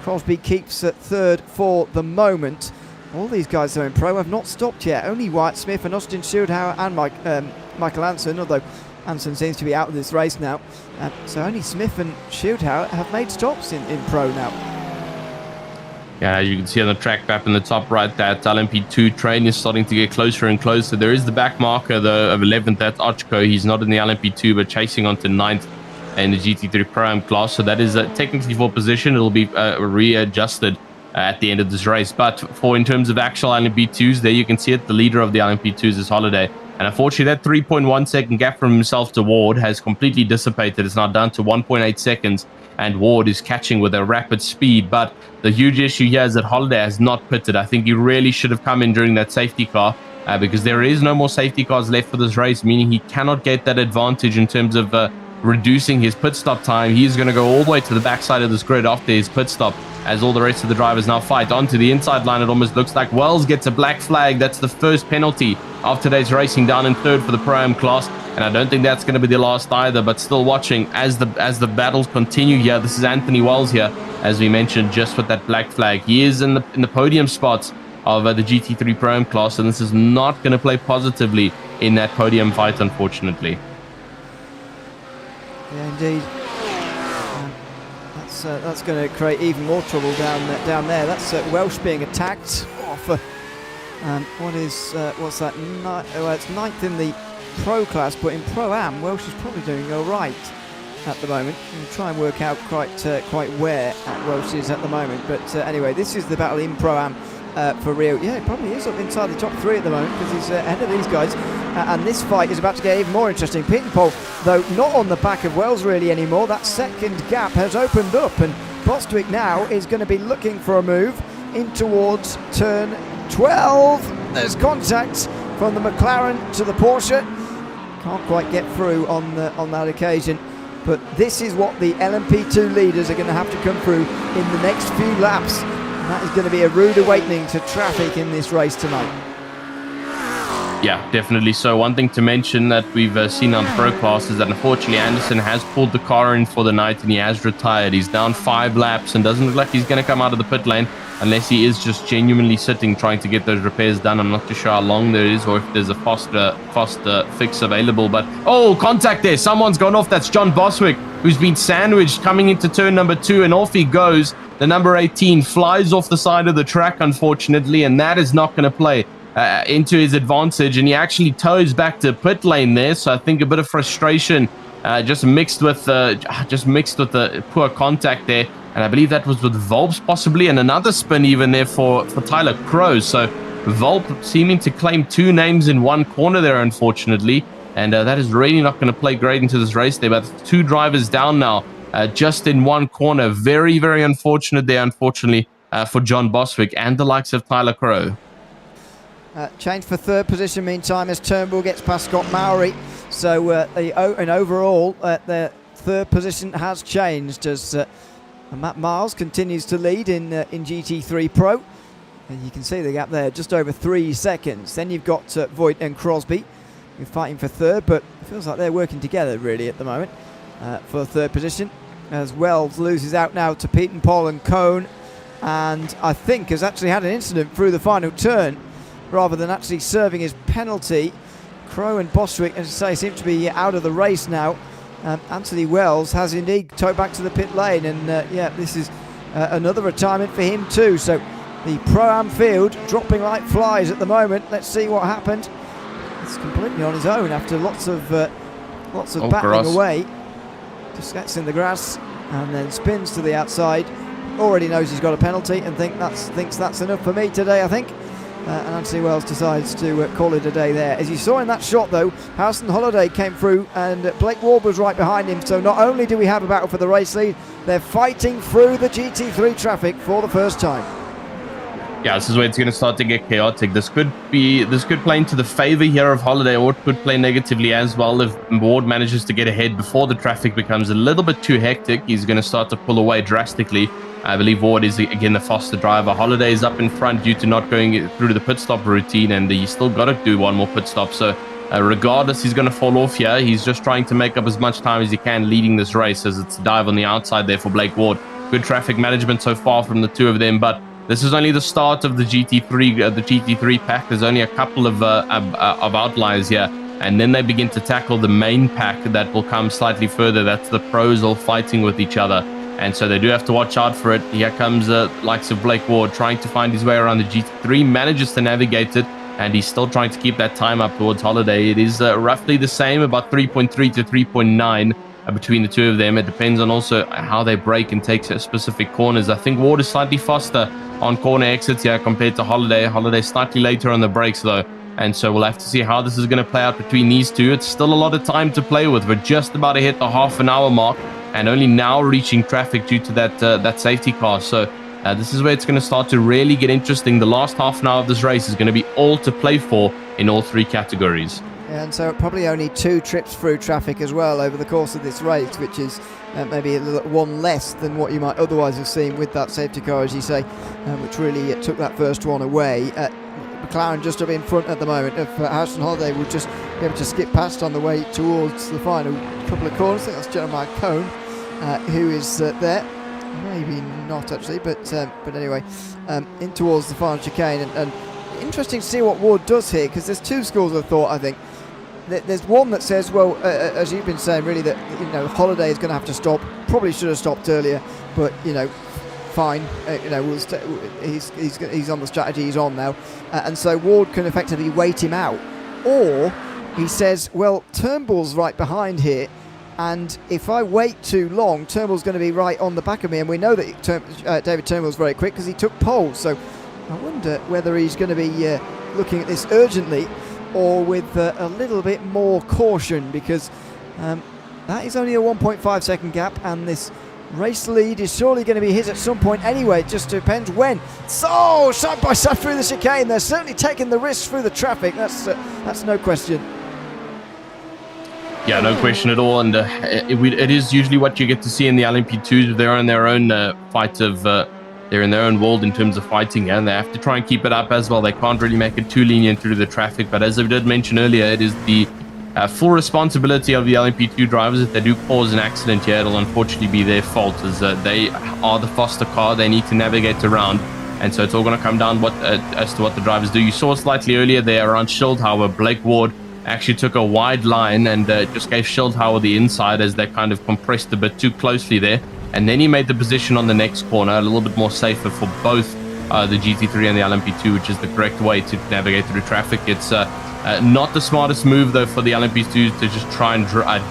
Crosby keeps at third for the moment. All these guys are in Pro have not stopped yet. Only Wyatt Smith and Austin Schildhauer and Michael Anson, although Anson seems to be out of this race now. So only Smith and Schildhauer have made stops in Pro now. Yeah, you can see on the track map in the top right that LMP2 train is starting to get closer and closer. There is the back marker, though, of 11th. That's Ochko. He's not in the LMP2, but chasing on to 9th in the GT3 Pro-Am class. So that is technically for position. It'll be readjusted at the end of this race. But for in terms of actual LMP2s, there you can see it. The leader of the LMP2s is Holiday. And unfortunately, that 3.1 second gap from himself to Ward has completely dissipated. It's now down to 1.8 seconds, and Ward is catching with a rapid speed. But the huge issue here is that Holiday has not pitted. I think he really should have come in during that safety car, because there is no more safety cars left for this race, meaning he cannot get that advantage in terms of reducing his pit stop time. He's going to go all the way to the backside of this grid after his pit stop, as all the rest of the drivers now fight onto the inside line. It almost looks like Wells gets a black flag. That's the first penalty of today's racing, down in third for the Pro-Am class, and I don't think that's going to be the last either. But still watching as the battles continue here. This is Anthony Wells here, as we mentioned, just with that black flag. He is in the podium spots of the GT3 Pro-Am class, and this is not going to play positively in that podium fight, unfortunately. Yeah, indeed. That's going to create even more trouble down there. That's Welsh being attacked off. What's that? It's 9th in the Pro class, but in Pro-Am, Welsh is probably doing all right at the moment. We'll try and work out quite where Welsh is at the moment. But anyway, this is the battle in Pro-Am for Rio. Yeah, it probably is up inside the top 3 at the moment, because he's ahead of these guys. And this fight is about to get even more interesting. Pietenpol, though, not on the back of Wells really anymore. That second gap has opened up, and Bostwick now is going to be looking for a move in towards turn 12. There's contact from the McLaren to the Porsche. Can't quite get through on that occasion. But this is what the LMP2 leaders are going to have to come through in the next few laps. And that is going to be a rude awakening to traffic in this race tonight. Yeah, definitely so. One thing to mention that we've seen on Pro Class is that unfortunately Anderson has pulled the car in for the night, and he has retired. He's down 5 laps and doesn't look like he's going to come out of the pit lane unless he is just genuinely sitting trying to get those repairs done. I'm not too sure how long there is or if there's a faster fix available. But contact there. Someone's gone off. That's John Boswick, who's been sandwiched coming into turn number 2, and off he goes. The number 18 flies off the side of the track, unfortunately, and that is not going to play into his advantage, and he actually toes back to pit lane there. So I think a bit of frustration just mixed with the poor contact there, and I believe that was with Volps possibly, and another spin even there for Tyler Crowe. So Volp seeming to claim 2 names in one corner there, unfortunately, and that is really not going to play great into this race there. But 2 drivers down now, just in one corner. Very, very unfortunate there, unfortunately, for John Boswick and the likes of Tyler Crowe. Change for third position meantime as Turnbull gets past Scott Mowry. So and overall, the third position has changed as And Matt Miles continues to lead in GT3 Pro. And you can see the gap there, just over 3 seconds. Then you've got Voigt and Crosby, who are fighting for third, but it feels like they're working together really at the moment for third position. As Wells loses out now to Pete, Paul and Cohn, and I think has actually had an incident through the final turn rather than actually serving his penalty. Crow and Bostwick, as I say, seem to be out of the race now. Anthony Wells has indeed towed back to the pit lane, and yeah, this is another retirement for him too. So the Pro-Am field dropping like flies at the moment. Let's see what happened. It's completely on his own after lots of battling grass away. Just gets in the grass and then spins to the outside. Already knows he's got a penalty and thinks that's enough for me today, I think. And Anthony Wells decides to call it a day there. As you saw in that shot though, Harrison Holliday came through and Blake Ward was right behind him. So not only do we have a battle for the race lead, they're fighting through the GT3 traffic for the first time. Yeah, this is where it's going to start to get chaotic. This could play into the favor here of Holliday, or it could play negatively as well if Ward manages to get ahead before the traffic becomes a little bit too hectic. He's going to start to pull away drastically. I believe Ward is again the faster driver. Holliday is up in front due to not going through the pit stop routine, and he's still got to do one more pit stop. So regardless, he's going to fall off here. He's just trying to make up as much time as he can leading this race, as it's a dive on the outside there for Blake Ward. Good traffic management so far from the two of them, but this is only the start of the GT3 pack. There's only a couple of outliers here, and then they begin to tackle the main pack that will come slightly further. That's the pros all fighting with each other, and so they do have to watch out for it. Here comes the likes of Blake Ward trying to find his way around the GT3, manages to navigate it, and he's still trying to keep that time up towards Holliday. It is roughly the same, about 3.3 to 3.9. Between the two of them. It depends on also how they brake and take specific corners. I think Ward is slightly faster on corner exits here compared to Holliday. Holliday slightly later on the brakes though, and so we'll have to see how this is going to play out between these two. It's still a lot of time to play with. We're just about to hit the half-an-hour mark and only now reaching traffic due to that safety car. So this is where it's going to start to really get interesting. The last half an hour of this race is going to be all to play for in all three categories. And so probably only 2 trips through traffic as well over the course of this race, which is maybe one less than what you might otherwise have seen with that safety car, as you say, which really took that first one away. McLaren just up in front at the moment of Harrison Holliday. Will just be able to skip past on the way towards the final couple of corners. I think that's Jeremiah Cohn who is there. Maybe not actually, but anyway, in towards the final chicane. And interesting to see what Ward does here, because there's 2 schools of thought, I think. There's one that says, well, as you've been saying, really, that Holliday is going to have to stop. Probably should have stopped earlier, but fine. He's on the strategy he's on now, and so Ward can effectively wait him out. Or he says, well, Turnbull's right behind here, and if I wait too long, Turnbull's going to be right on the back of me, and we know that David Turnbull's very quick because he took pole. So I wonder whether he's going to be looking at this urgently, or with a little bit more caution, because that is only a 1.5 second gap, and this race lead is surely going to be hit at some point anyway. It just depends when. So side by side through the chicane, they're certainly taking the risks through the traffic. That's no question. Yeah, no question at all, and it is usually what you get to see in the LMP2s. They're in their own fight of they're in their own world in terms of fighting, and they have to try and keep it up as well. They can't really make it too lenient through the traffic, but as I did mention earlier, it is the full responsibility of the LMP2 drivers. If they do cause an accident here, it'll unfortunately be their fault, as they are the faster car. They need to navigate around, and so it's all going to come down as to what the drivers do. You saw slightly earlier there around Schildhauer, Blake Ward actually took a wide line and just gave Schildhauer the inside as they kind of compressed a bit too closely there. And then he made the position on the next corner a little bit more safer for both the GT3 and the LMP2, which is the correct way to navigate through traffic. It's not the smartest move, though, for the LMP2 to just try and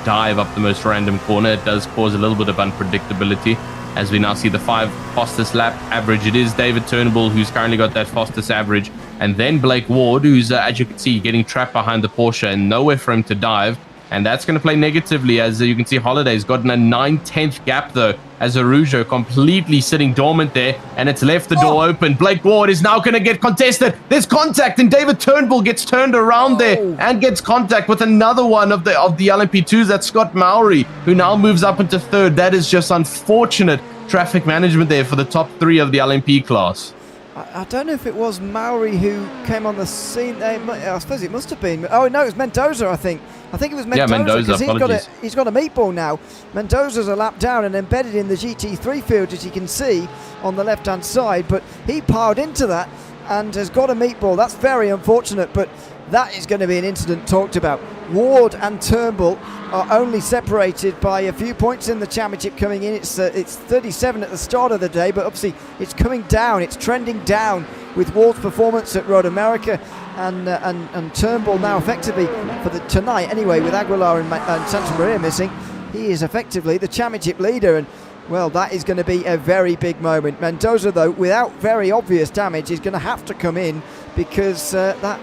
dive up the most random corner. It does cause a little bit of unpredictability, as we now see the 5 fastest lap average. It is David Turnbull who's currently got that fastest average, and then Blake Ward, who's, as you can see, getting trapped behind the Porsche and nowhere for him to dive. And that's going to play negatively, as you can see Holliday's gotten a 9/10 gap, though, as Arujo completely sitting dormant there, and it's left the door open. Blake Ward is now going to get contested. There's contact, and David Turnbull gets turned around there and gets contact with another one of the LMP2s. That's Scott Mowry, who now moves up into third. That is just unfortunate traffic management there for the top 3 of the LMP class. I don't know if it was Mauri who came on the scene. I suppose it must have been. Oh no, it was Mendoza. I think it was Mendoza. Yeah, Mendoza. Because he's got a meatball now. Mendoza's a lap down and embedded in the GT3 field, as you can see on the left-hand side. But he piled into that and has got a meatball. That's very unfortunate, but that is going to be an incident talked about. Ward and Turnbull are only separated by a few points in the championship coming in. It's 37 at the start of the day, but obviously it's coming down. It's trending down with Ward's performance at Road America and Turnbull now effectively for tonight anyway, with Aguilar and Santa Maria missing. He is effectively the championship leader, and well, that is going to be a very big moment. Mendoza, though, without very obvious damage, is going to have to come in because that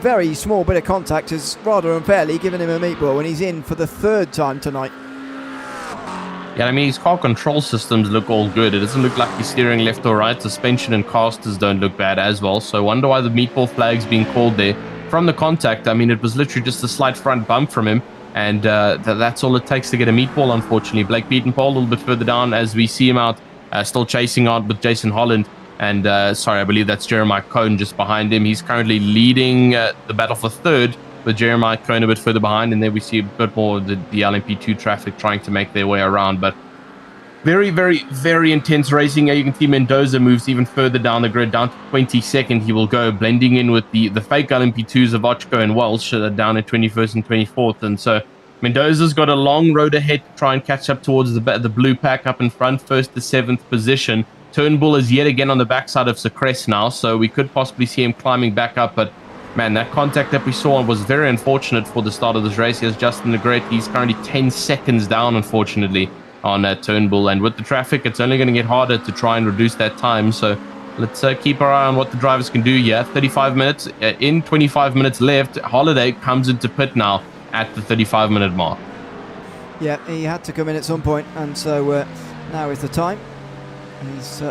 very small bit of contact has rather unfairly given him a meatball, and he's in for the 3rd time tonight. Yeah, I mean, his car control systems look all good. It doesn't look like he's steering left or right. Suspension and casters don't look bad as well. So I wonder why the meatball flag's being called there. From the contact, I mean, it was literally just a slight front bump from him, and that's all it takes to get a meatball, unfortunately. Blake Beaton-Paul a little bit further down as we see him out, still chasing out with Jason Holland. And I believe that's Jeremiah Cohn just behind him. He's currently leading the battle for 3rd, with Jeremiah Cohn a bit further behind. And there we see a bit more of the LMP2 traffic trying to make their way around. But very, very, very intense racing. You can see Mendoza moves even further down the grid, down to 22nd. He will go, blending in with the fake LMP2s of Ochko and Welsh down at 21st and 24th. And so Mendoza's got a long road ahead to try and catch up towards the blue pack up in front, 1st to 7th position. Turnbull is yet again on the backside of Secrest now, so we could possibly see him climbing back up. But man, that contact that we saw was very unfortunate for the start of this race. Here's Justin Legret. He's currently 10 seconds down, unfortunately, on Turnbull. And with the traffic, it's only going to get harder to try and reduce that time. So let's keep our eye on what the drivers can do here. 35 minutes in, 25 minutes left. Holiday comes into pit now at the 35-minute mark. Yeah, he had to come in at some point, and so now is the time. He's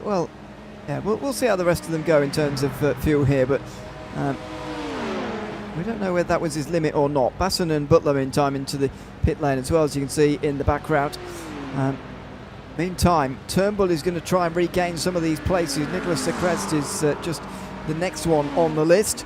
we'll see how the rest of them go in terms of fuel here, but we don't know whether that was his limit or not. Basson and Butler in time into the pit lane as well, as you can see in the background. Meantime, Turnbull is going to try and regain some of these places. Nicholas Secrest is just the next one on the list.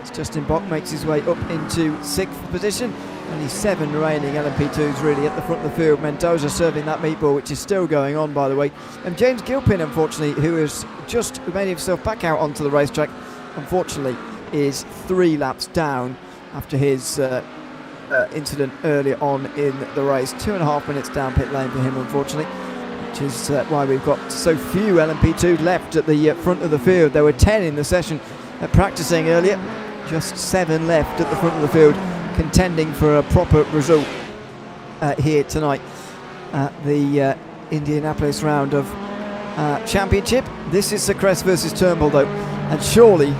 As Justin Bock makes his way up into 6th position. Only 7 remaining LMP2s really at the front of the field. Mendoza serving that meatball, which is still going on, by the way. And James Gilpin, unfortunately, who has just made himself back out onto the racetrack, unfortunately, is 3 laps down after his incident earlier on in the race. 2.5 minutes down pit lane for him, unfortunately, which is why we've got so few LMP2 left at the front of the field. There were 10 in the session practicing earlier, just 7 left at the front of the field, contending for a proper result here tonight at the Indianapolis round of championship. This is Secrest versus Turnbull, though, and surely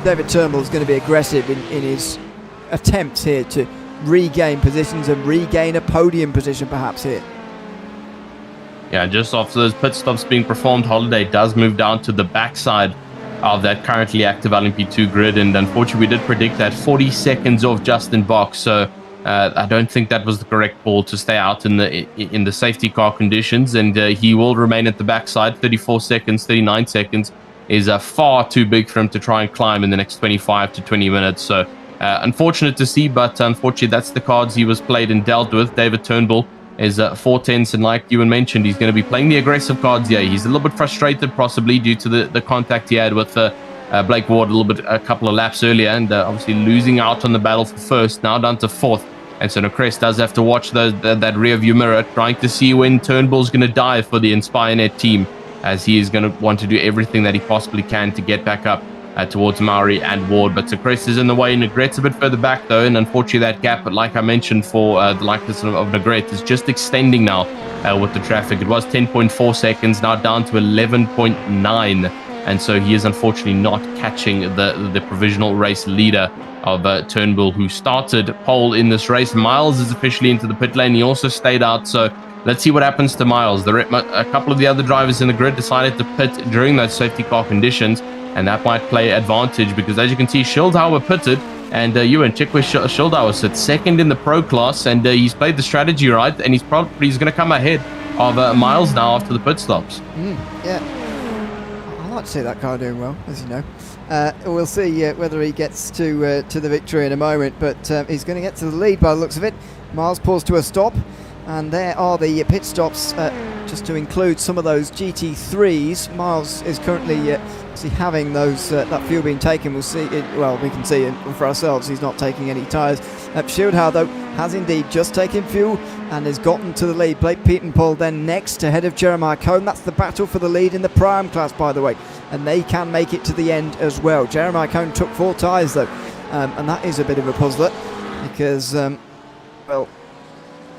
David Turnbull is going to be aggressive in his attempts here to regain positions and regain a podium position perhaps here. Yeah, just after those pit stops being performed, Holiday does move down to the backside of that currently active LMP2 grid, and unfortunately we did predict that 40 seconds off Justin Bock, so I don't think that was the correct call to stay out in the safety car conditions, and he will remain at the backside. 34 seconds, 39 seconds is far too big for him to try and climb in the next 25 to 20 minutes, so unfortunate to see, but unfortunately that's the cards he was played and dealt with. David Turnbull is 4/10, and like Ewan mentioned, he's going to be playing the aggressive cards here. He's a little bit frustrated possibly due to the contact he had with Blake Ward a couple of laps earlier, and obviously losing out on the battle for 1st, now down to 4th. And so Crest does have to watch that rear view mirror, trying to see when Turnbull's going to dive for the InspireNet team, as he is going to want to do everything that he possibly can to get back up towards Mauri and Ward. But Crest is in the way. Negret's a bit further back though, and unfortunately that gap, but like I mentioned, for the likeness of Negret is just extending now with the traffic. It was 10.4 seconds, now down to 11.9, and so he is unfortunately not catching the provisional race leader of Turnbull, who started pole in this race. Miles is officially into the pit lane. He also stayed out, so let's see what happens to Miles. A couple of the other drivers in the grid decided to pit during those safety car conditions, and that might play advantage, because as you can see, Schildauer pitted, and Ewan, check where Schildauer sits, 2nd in the pro class, and he's played the strategy right, and he's going to come ahead of miles now after the pit stops. Yeah, I like to see that car doing well, as you know. We'll see whether he gets to the victory in a moment, but he's going to get to the lead by the looks of it. Miles pulls to a stop, and there are the pit stops, just to include some of those GT3s. Miles is currently having those that fuel being taken. We'll see it, well, we can see it for ourselves. He's not taking any tyres. Shieldhow, though, has indeed just taken fuel and has gotten to the lead. Blake Pietenpol then next ahead of Jeremiah Cohn. That's the battle for the lead in the Prime class, by the way, and they can make it to the end as well. Jeremiah Cohn took 4 tyres, though, and that is a bit of a puzzler because, well,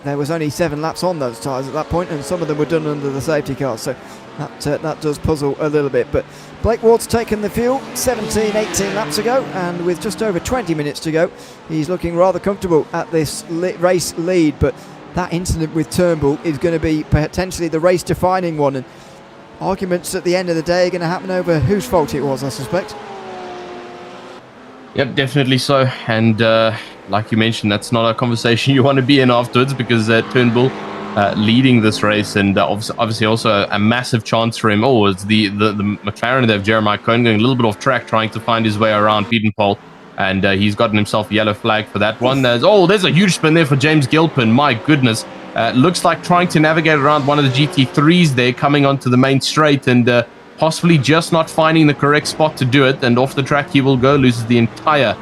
there was only 7 laps on those tyres at that point, and some of them were done under the safety car, so that does puzzle a little bit. But Blake Ward's taken the fuel 17, 18 laps ago, and with just over 20 minutes to go, he's looking rather comfortable at this race lead. But that incident with Turnbull is going to be potentially the race-defining one, and arguments at the end of the day are going to happen over whose fault it was, I suspect. Yep, definitely so. And like you mentioned, that's not a conversation you want to be in afterwards, because Turnbull leading this race, and obviously also a massive chance for him. Oh, it's the McLaren there of Jeremiah Cohn going a little bit off track, trying to find his way around Pietenpol, and he's gotten himself a yellow flag for that one. There's a huge spin there for James Gilpin. My goodness. Looks like trying to navigate around one of the GT3s there, coming onto the main straight, and possibly just not finding the correct spot to do it, and off the track he will go, loses the entire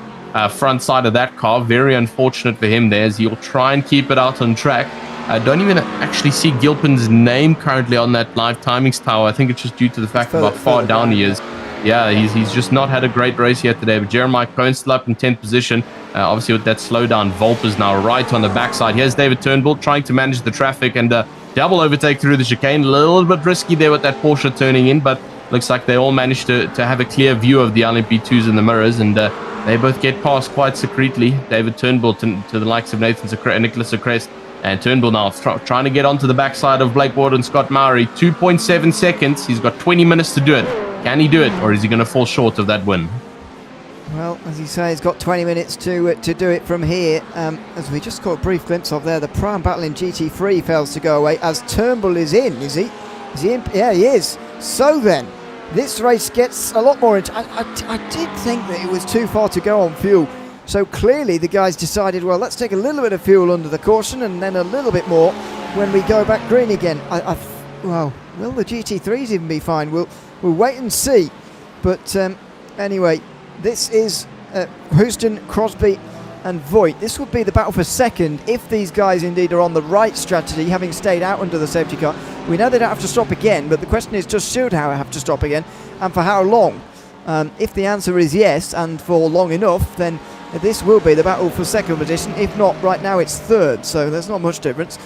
front side of that car. Very unfortunate for him there, as he'll try and keep it out on track. I don't even actually see Gilpin's name currently on that live timings tower. I think it's just due to the fact of how far down he is. Yeah, he's just not had a great race yet today. But Jeremiah Cohn still up in 10th position. Obviously with that slowdown, Volp is now right on the backside. Here's David Turnbull trying to manage the traffic, and double overtake through the chicane. A little bit risky there with that Porsche turning in, but looks like they all managed to have a clear view of the LMP2s in the mirrors, and they both get past quite secretly. David Turnbull to the likes of Nicholas Secrest, and Turnbull now trying to get onto the backside of Blake Ward and Scott Mowry. 2.7 seconds. He's got 20 minutes to do it. Can he do it, or is he going to fall short of that win? Well, as you say, he's got 20 minutes to do it from here. As we just caught a brief glimpse of there, the prime battle in GT3 fails to go away as Turnbull is in. Is he? Is he in? Yeah, he is. So then, this race gets a lot more I did think that it was too far to go on fuel. So clearly the guys decided, well, let's take a little bit of fuel under the caution and then a little bit more when we go back green again. Well, will the GT3s even be fine? We'll wait and see. But anyway, this is Houston, Crosby and Voigt. This would be the battle for second if these guys indeed are on the right strategy, having stayed out under the safety car. We know they don't have to stop again, but the question is, does Shieldhow have to stop again, and for how long? If the answer is yes, and for long enough, then this will be the battle for second position. If not, right now it's third, so there's not much difference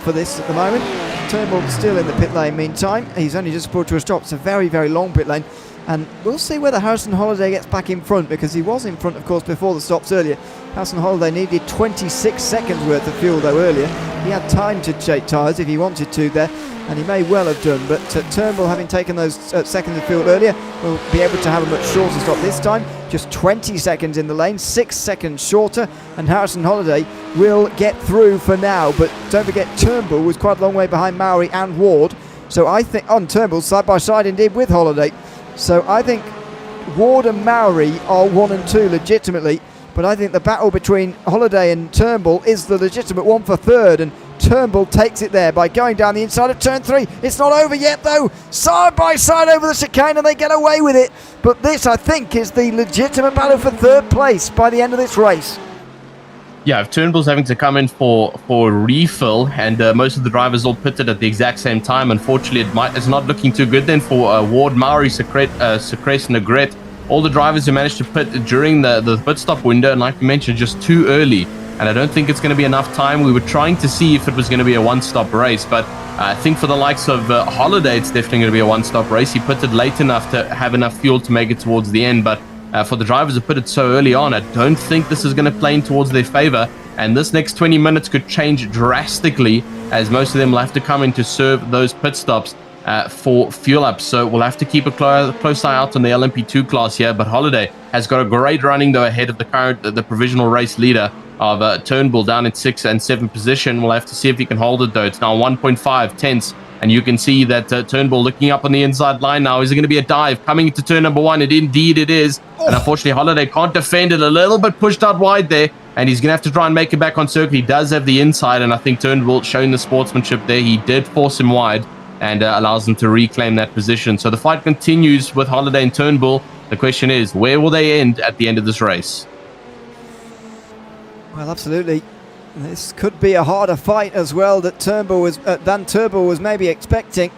for this at the moment. Turnbull still in the pit lane meantime. He's only just brought to a stop. It's a very, very long pit lane. And we'll see whether Harrison Holliday gets back in front, because he was in front, of course, before the stops earlier. Harrison Holliday needed 26 seconds worth of fuel, though, earlier. He had time to shake tyres if he wanted to there, and he may well have done. But Turnbull, having taken those seconds of fuel earlier, will be able to have a much shorter stop this time. Just 20 seconds in the lane, 6 seconds shorter, and Harrison Holliday will get through for now. But don't forget, Turnbull was quite a long way behind Mowry and Ward. So I think, on Turnbull, side by side indeed with Holliday. So I think Ward and Mowry are 1 and 2 legitimately, but I think the battle between Holliday and Turnbull is the legitimate one for third, and Turnbull takes it there by going down the inside of turn 3. It's not over yet though. Side by side over the chicane, and they get away with it. But this, I think, is the legitimate battle for third place by the end of this race. Yeah, if Turnbull's having to come in for a refill, and most of the drivers all pitted at the exact same time, unfortunately it's not looking too good then for Ward, Mowry, Secrest, Negret. All the drivers who managed to pit during the pit stop window, and like you mentioned, just too early. And I don't think it's going to be enough time. We were trying to see if it was going to be a one-stop race, but I think for the likes of Holliday, it's definitely going to be a one-stop race. He pitted late enough to have enough fuel to make it towards the end, but for the drivers who put it so early on, I don't think this is going to play in towards their favor. And this next 20 minutes could change drastically, as most of them will have to come in to serve those pit stops. for fuel up. So we'll have to keep a close eye out on the LMP2 class here. But Holiday has got a great running though ahead of the provisional race leader of Turnbull down in 6th and 7th position. We'll have to see if he can hold it though. It's now 1.5 tenths. And you can see that Turnbull looking up on the inside line now. Is it going to be a dive coming into turn number 1? Indeed it is. And unfortunately, Holiday can't defend it. A little bit pushed out wide there. And he's going to have to try and make it back on circuit. He does have the inside. And I think Turnbull showing the sportsmanship there. He did force him wide and allows him to reclaim that position. So the fight continues with Holiday and Turnbull. The question is, where will they end at the end of this race? Well, absolutely. This could be a harder fight as well than Turnbull was maybe expecting.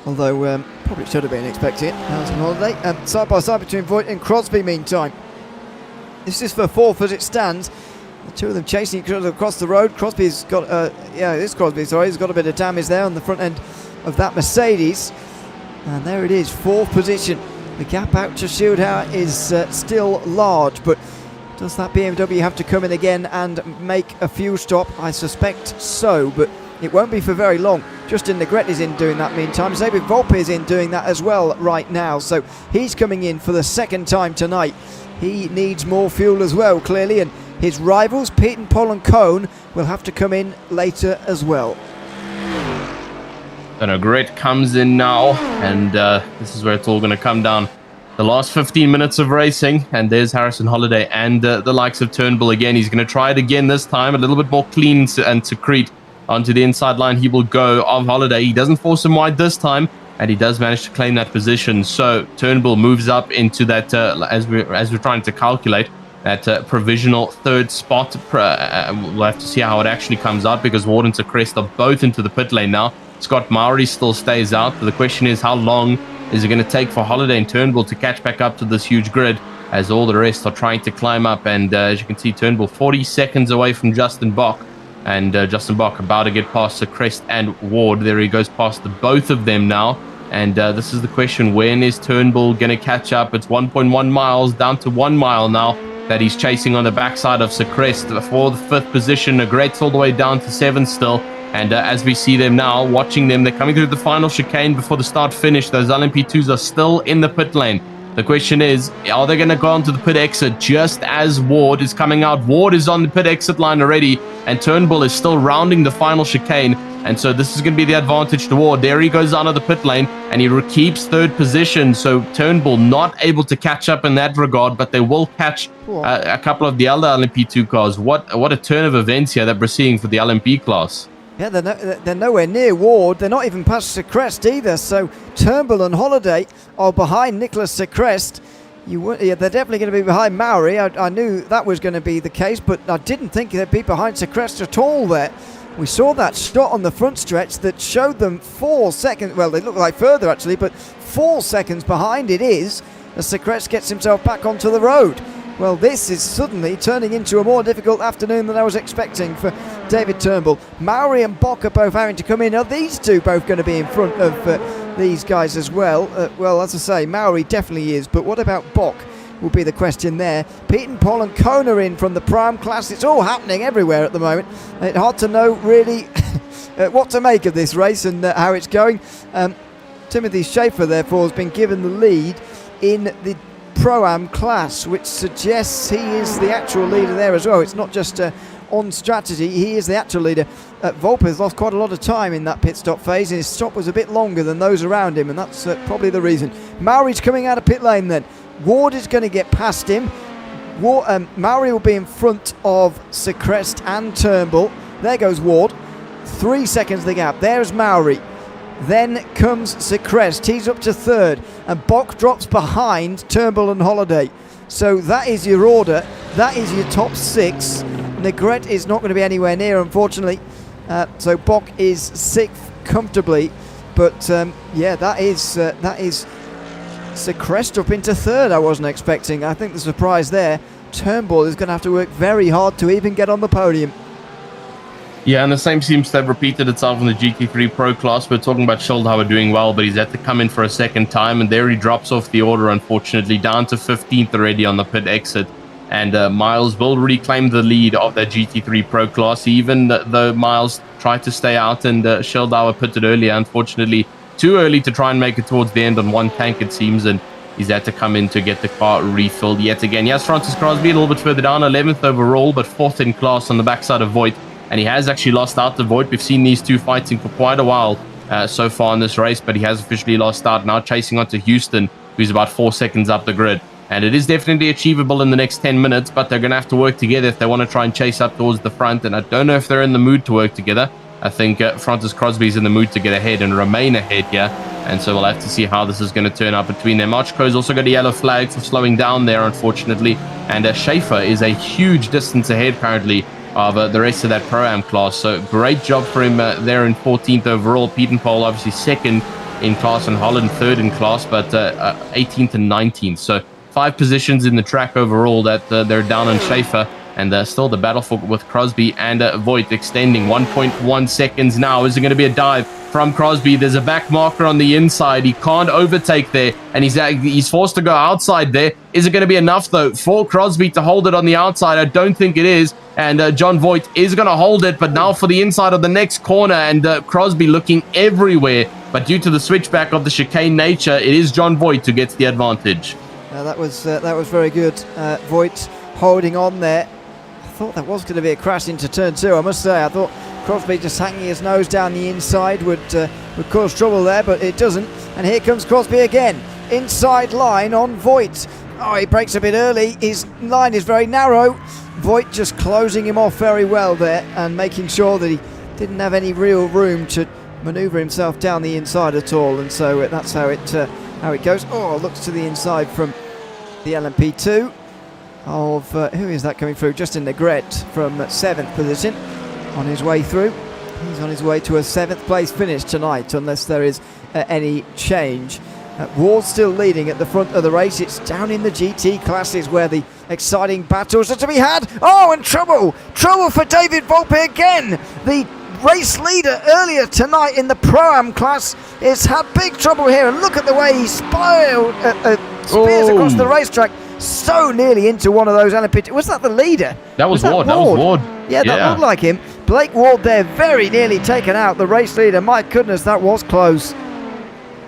Although probably should have been expecting it. That was on Holiday. Side by side between Voigt and Crosby meantime. This is for 4th as it stands. The two of them chasing each other across the road. Crosby's got, it's Crosby, sorry. He's got a bit of damage there on the front end of that Mercedes. And there it is, 4th position. The gap out to Schildhauer is still large, but does that BMW have to come in again and make a fuel stop? I suspect so, but it won't be for very long. Justin Negret is in doing that meantime. Xavier Volpe is in doing that as well right now. So he's coming in for the 2nd time tonight. He needs more fuel as well, clearly, and his rivals, Pete Paul and Cohn, will have to come in later as well. So Negret comes in now, and this is where it's all going to come down. The last 15 minutes of racing, and there's Harrison Holiday and the likes of Turnbull again. He's going to try it again this time, a little bit more clean and secrete onto the inside line. He will go of Holiday. He doesn't force him wide this time, and he does manage to claim that position. So Turnbull moves up into that, as we're trying to calculate, that provisional 3rd spot. We'll have to see how it actually comes out because Ward and Secrest are both into the pit lane now. Scott Mowry still stays out, but the question is how long is it going to take for Holiday and Turnbull to catch back up to this huge grid as all the rest are trying to climb up. And as you can see, Turnbull 40 seconds away from Justin Bock, and Justin Bock about to get past Secrest and Ward. There he goes past the both of them now. And this is the question, when is Turnbull going to catch up? It's 1.1 miles down to 1 mile now that he's chasing on the backside of Secrest for the 5th position. Negret's all the way down to 7th still. And as we see them now, watching them, they're coming through the final chicane before the start finish. Those LMP2s are still in the pit lane. The question is, are they going to go onto the pit exit just as Ward is coming out? Ward is on the pit exit line already, and Turnbull is still rounding the final chicane. And so this is going to be the advantage to Ward. There he goes out of the pit lane, and he keeps 3rd position. So Turnbull not able to catch up in that regard, but they will catch a couple of the other LMP2 cars. What a turn of events here that we're seeing for the LMP class. Yeah, they're nowhere near Ward. They're not even past Secrest either. So Turnbull and Holiday are behind Nicholas Secrest. They're definitely going to be behind Mowry. I knew that was going to be the case, but I didn't think they'd be behind Secrest at all there. We saw that shot on the front stretch that showed them 4 seconds. Well, they look like further actually, but 4 seconds behind it is as Secrest gets himself back onto the road. Well, this is suddenly turning into a more difficult afternoon than I was expecting for David Turnbull. Mowry and Bock are both having to come in. Are these two both going to be in front of these guys as well? Well, as I say, Mowry definitely is, but what about Bock will be the question there. Pete and Paul and Cohn are in from the Prime class. It's all happening everywhere at the moment. It's hard to know really what to make of this race and how it's going. Timothy Schaefer, therefore, has been given the lead in the Pro-Am class, which suggests he is the actual leader there as well. It's not just on strategy, he is the actual leader. Volpe has lost quite a lot of time in that pit stop phase, and his stop was a bit longer than those around him, and that's probably the reason. Mowry's coming out of pit lane then. Ward is going to get past him. Mowry will be in front of Secrest and Turnbull. There goes Ward. 3 seconds the gap. There's Mowry. Then comes Secrest. He's up to 3rd. And Bock drops behind Turnbull and Holiday. So that is your order. That is your top 6. Negret is not going to be anywhere near, unfortunately. So Bock is 6th comfortably. But yeah, that is Secrest up into 3rd. I wasn't expecting. I think the surprise there, Turnbull is going to have to work very hard to even get on the podium. Yeah, and the same seems to have repeated itself in the GT3 Pro class. We're talking about Schildhauer doing well, but he's had to come in for a second time, and there he drops off the order, unfortunately, down to 15th already on the pit exit. And Miles will reclaim the lead of that GT3 Pro class, even though Miles tried to stay out and Schildhauer pitted earlier. Unfortunately, too early to try and make it towards the end on one tank, it seems, and he's had to come in to get the car refilled yet again. Yes, Francis Crosby a little bit further down, 11th overall, but 4th in class on the backside of Voigt, and he has actually lost out to Voigt. We've seen these two fighting for quite a while so far in this race, but he has officially lost out, now chasing on to Houston, who's about 4 seconds up the grid. And it is definitely achievable in the next 10 minutes, but they're going to have to work together if they want to try and chase up towards the front. And I don't know if they're in the mood to work together. I think Francis Crosby's in the mood to get ahead and remain ahead here. And so we'll have to see how this is going to turn out between them. Archco's also got a yellow flag for slowing down there, unfortunately. And Schaefer is a huge distance ahead currently of the rest of that Pro-Am class. So great job for him there in 14th overall. Pietenpol obviously second in class, and Holland third in class, but 18th and 19th. So 5 positions in the track overall that they're down on Schaefer, and still the battle with Crosby and Voigt extending 1.1 seconds now. Is it going to be a dive from Crosby? There's a back marker on the inside. He can't overtake there, and he's forced to go outside there. Is it going to be enough, though, for Crosby to hold it on the outside? I don't think it is, and John Voigt is going to hold it, but now for the inside of the next corner, and Crosby looking everywhere, but due to the switchback of the chicane nature, it is John Voigt who gets the advantage. That was very good. Voigt holding on there. I thought that was going to be a crash into turn 2. I must say, I thought Crosby just hanging his nose down the inside would cause trouble there, but it doesn't. And here comes Crosby again. Inside line on Voigt. Oh, he breaks a bit early. His line is very narrow. Voigt just closing him off very well there and making sure that he didn't have any real room to manoeuvre himself down the inside at all. And so that's how it goes. Oh, looks to the inside from the LMP2 of who is that coming through? Justin Negret from 7th position on his way through. He's on his way to a 7th place finish tonight, unless there is any change. Ward's still leading at the front of the race. It's down in the GT classes where the exciting battles are to be had. Oh, and trouble for David Volpe again. The race leader earlier tonight in the Pro-Am class has had big trouble here, and look at the way he spears across the racetrack, so nearly into one of those LMP2. Was that the leader? That was Ward. That was Ward. Yeah, that looked like him. Blake Ward there, very nearly taken out, the race leader. My goodness, that was close.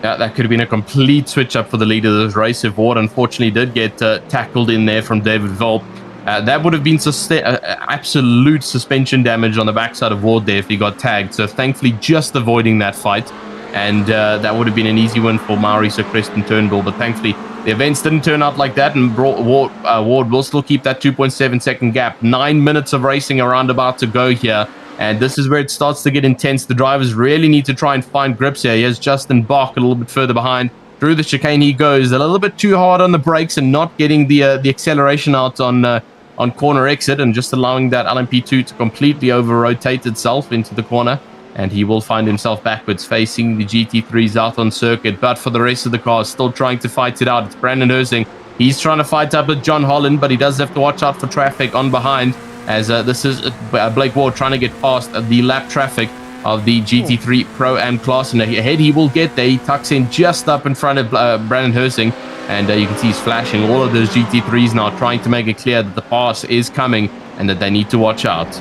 Yeah, that could have been a complete switch up for the leader of this race if Ward unfortunately did get tackled in there from David Volpe. That would have been absolute suspension damage on the backside of Ward there if he got tagged. So thankfully just avoiding that fight. And that would have been an easy win for Maurice Christ and Turnbull. But thankfully the events didn't turn out like that. And Ward will still keep that 2.7 second gap. 9 minutes of racing around about to go here. And this is where it starts to get intense. The drivers really need to try and find grips here. Here's Justin Bach a little bit further behind. Through the chicane he goes. A little bit too hard on the brakes and not getting the acceleration out on corner exit, and just allowing that LMP2 to completely over-rotate itself into the corner, and he will find himself backwards facing the GT3s out on circuit. But for the rest of the cars, still trying to fight it out. It's Brandon Hersing. He's trying to fight up with John Holland, but he does have to watch out for traffic on behind, as this is Blake Ward trying to get past the lap traffic of the GT3 Pro-Am class, and ahead he will get there. He tucks in just up in front of Brandon Hersing, and you can see he's flashing all of those GT3s now, trying to make it clear that the pass is coming and that they need to watch out.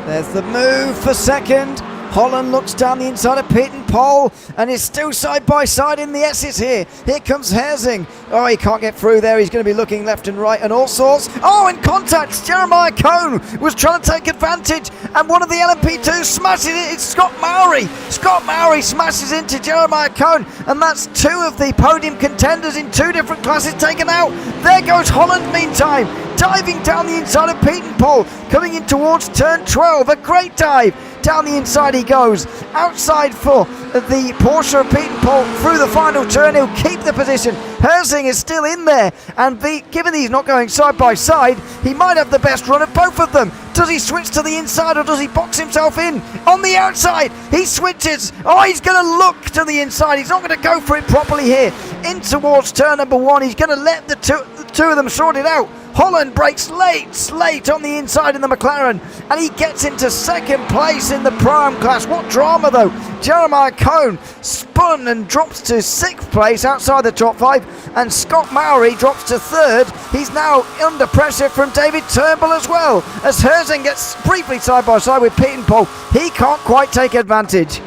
There's the move for second. Holland looks down the inside of Pietenpol and is still side by side in the S's here. Here comes Hersing. Oh, he can't get through there. He's going to be looking left and right and all sorts. Oh, in contact. Jeremiah Cohn was trying to take advantage, and one of the LMP2 smashes it. It's Scott Mowry. Scott Mowry smashes into Jeremiah Cohn, and that's 2 of the podium contenders in 2 different classes taken out. There goes Holland meantime, diving down the inside of Pietenpol, coming in towards turn 12. A great dive. Down the inside he goes. Outside for the Porsche of Pietenpol through the final turn. He'll keep the position. Hersing is still in there, and given he's not going side by side, he might have the best run of both of them. Does he switch to the inside, or does he box himself in? On the outside, he switches. Oh, he's going to look to the inside. He's not going to go for it properly here. In towards turn number 1. He's going to let the two of them sort it out. Holland breaks late on the inside in the McLaren, and he gets into second place in the Pro-Am class. What drama though. Jeremiah Cohn spun and drops to 6th place outside the top 5, and Scott Mowry drops to 3rd. He's now under pressure from David Turnbull as well, as Hersing gets briefly side by side with Pietenpol. He can't quite take advantage.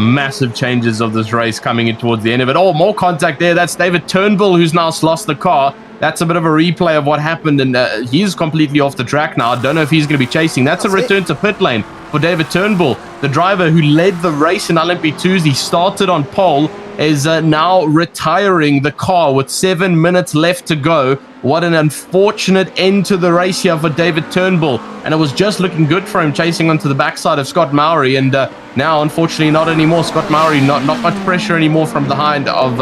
massive changes of this race coming in towards the end of it. Oh, more contact there. That's David Turnbull, who's now lost the car. That's a bit of a replay of what happened, and he's completely off the track now. I don't know if he's going to be chasing. That's a return to pit lane for David Turnbull, the driver who led the race in LMP2s. He started on pole, is now retiring the car with 7 minutes left to go. What an unfortunate end to the race here for David Turnbull, and it was just looking good for him, chasing onto the backside of Scott Mowry, and now unfortunately not anymore. Scott Mowry, not much pressure anymore from behind of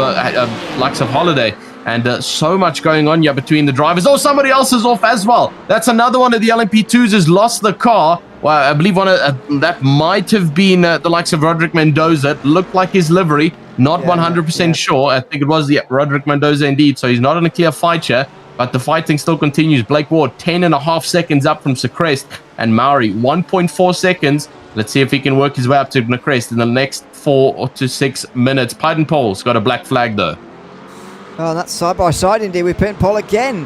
likes of Holiday. And so much going on here between the drivers. Oh, somebody else is off as well. That's another one of the LMP2s has lost the car. Well, I believe that might have been the likes of Roderick Mendoza. It looked like his livery. Not 100% sure. I think it was Roderick Mendoza indeed. So he's not in a clear fight here. But the fighting still continues. Blake Ward, 10.5 seconds up from Secrest. And Mowry, 1.4 seconds. Let's see if he can work his way up to Secrest in the next 4 to 6 minutes. Pyden Pole's got a black flag though. Oh, that's side by side indeed with Pin Pole again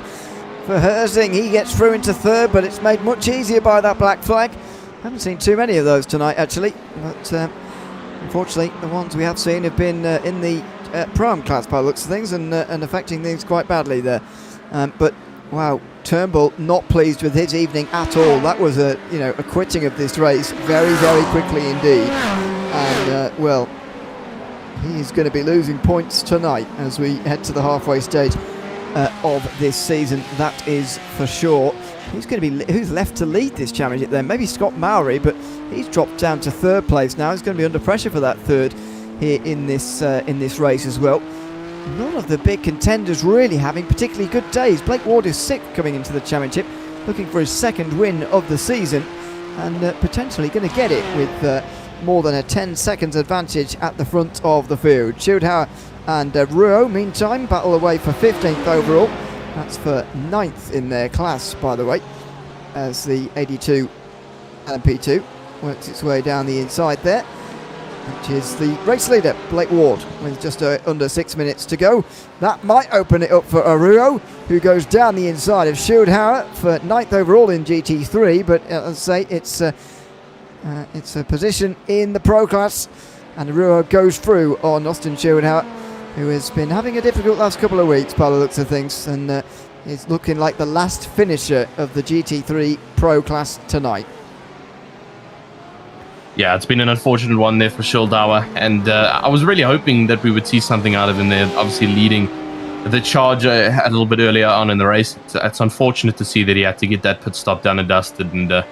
for Herzing. He gets through into third, but it's made much easier by that black flag. Haven't seen too many of those tonight, actually, but unfortunately, the ones we have seen have been in the Pro-Am class by the looks of things, and affecting things quite badly there. But wow, Turnbull not pleased with his evening at all. That was a quitting of this race very, very quickly indeed, and well, he is going to be losing points tonight as we head to the halfway stage of this season. That is for sure. Who's left to lead this championship then? Maybe Scott Mowry, but he's dropped down to third place now. He's going to be under pressure for that third here in this race as well. None of the big contenders really having particularly good days. Blake Ward is sixth coming into the championship, looking for his second win of the season, and potentially going to get it with more than a 10 seconds advantage at the front of the field. Schildhauer and Ruo, meantime, battle away for 15th overall. That's for 9th in their class, by the way, as the 82 LMP2 works its way down the inside there, which is the race leader, Blake Ward, with just under 6 minutes to go. That might open it up for Ruo, who goes down the inside of Schildhauer for 9th overall in GT3, but as I say, it's a position in the Pro class, and Ruo goes through on Austin Schildhauer, who has been having a difficult last couple of weeks by the looks of things, and is looking like the last finisher of the GT3 Pro class tonight. Yeah, it's been an unfortunate one there for Schildhauer, and I was really hoping that we would see something out of him there, obviously leading the charge a little bit earlier on in the race. It's unfortunate to see that he had to get that pit stop done and dusted, and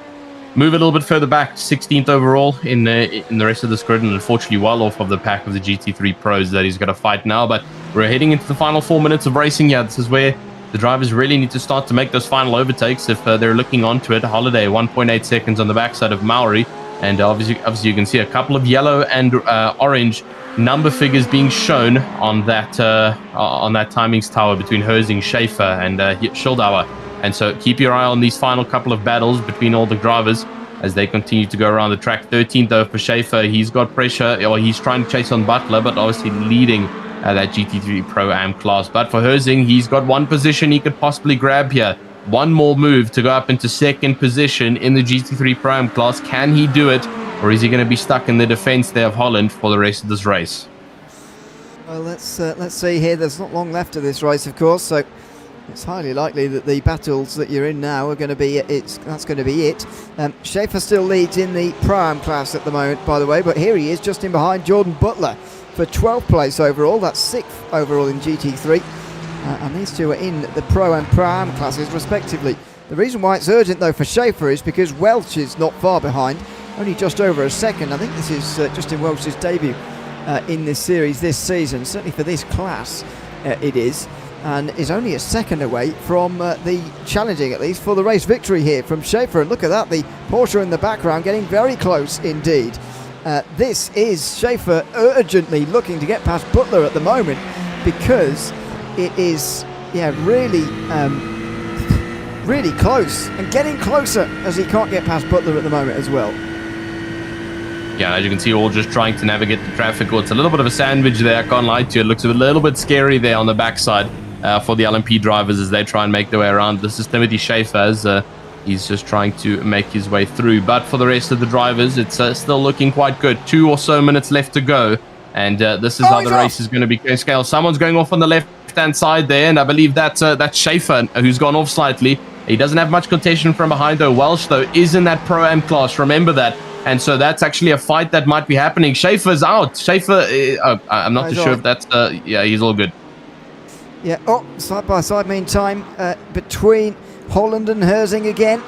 move a little bit further back, 16th overall in the rest of this grid, and unfortunately well off of the pack of the GT3 pros that he's got to fight now. But we're heading into the final 4 minutes of racing here. This is where the drivers really need to start to make those final overtakes if they're looking onto it. Holiday, 1.8 seconds on the backside of Mowry, and obviously you can see a couple of yellow and orange number figures being shown on that timings tower between Herzing, Schaefer, and Schildhauer. And so keep your eye on these final couple of battles between all the drivers as they continue to go around the track. 13th though for Schaefer. He's got pressure, or he's trying to chase on Butler, but obviously leading that GT3 Pro-Am class. But for Herzing, he's got one position he could possibly grab here. One more move to go up into second position in the GT3 Pro-Am class. Can he do it, or is he going to be stuck in the defense there of Holland for the rest of this race? Well, let's see here. There's not long left of this race, of course, so it's highly likely that the battles that you're in now are going to be that's going to be it. Schaefer still leads in the Pro-Am class at the moment, by the way, but here he is just in behind Jordan Butler for 12th place overall. That's 6th overall in GT3, and these two are in the Pro and Pro-Am classes respectively. The reason why it's urgent though for Schaefer is because Welch is not far behind, only just over a second. I think this is Justin Welch's debut in this series this season, certainly for this class it is, and is only a second away from the challenging, at least for the race victory here from Schaefer. And look at that, the Porsche in the background getting very close indeed. This is Schaefer urgently looking to get past Butler at the moment, because it is really close, and getting closer as he can't get past Butler at the moment as well. Yeah, as you can see, all just trying to navigate the traffic. Well, it's a little bit of a sandwich there, I can't lie to you. It looks a little bit scary there on the backside for the LMP drivers as they try and make their way around. This is Timothy Schaefer as He's just trying to make his way through. But for the rest of the drivers, it's still looking quite good. 2 or so minutes left to go. And this is how the race is going to be scaled. Someone's going off on the left-hand side there, and I believe that's Schaefer, who's gone off slightly. He doesn't have much contention from behind, though. Welsh, though, is in that Pro-Am class. Remember that. And so that's actually a fight that might be happening. Schaefer's out. Schaefer, I'm not too sure if that's... yeah, he's all good. Yeah, side by side meantime, between Holland and Herzing again.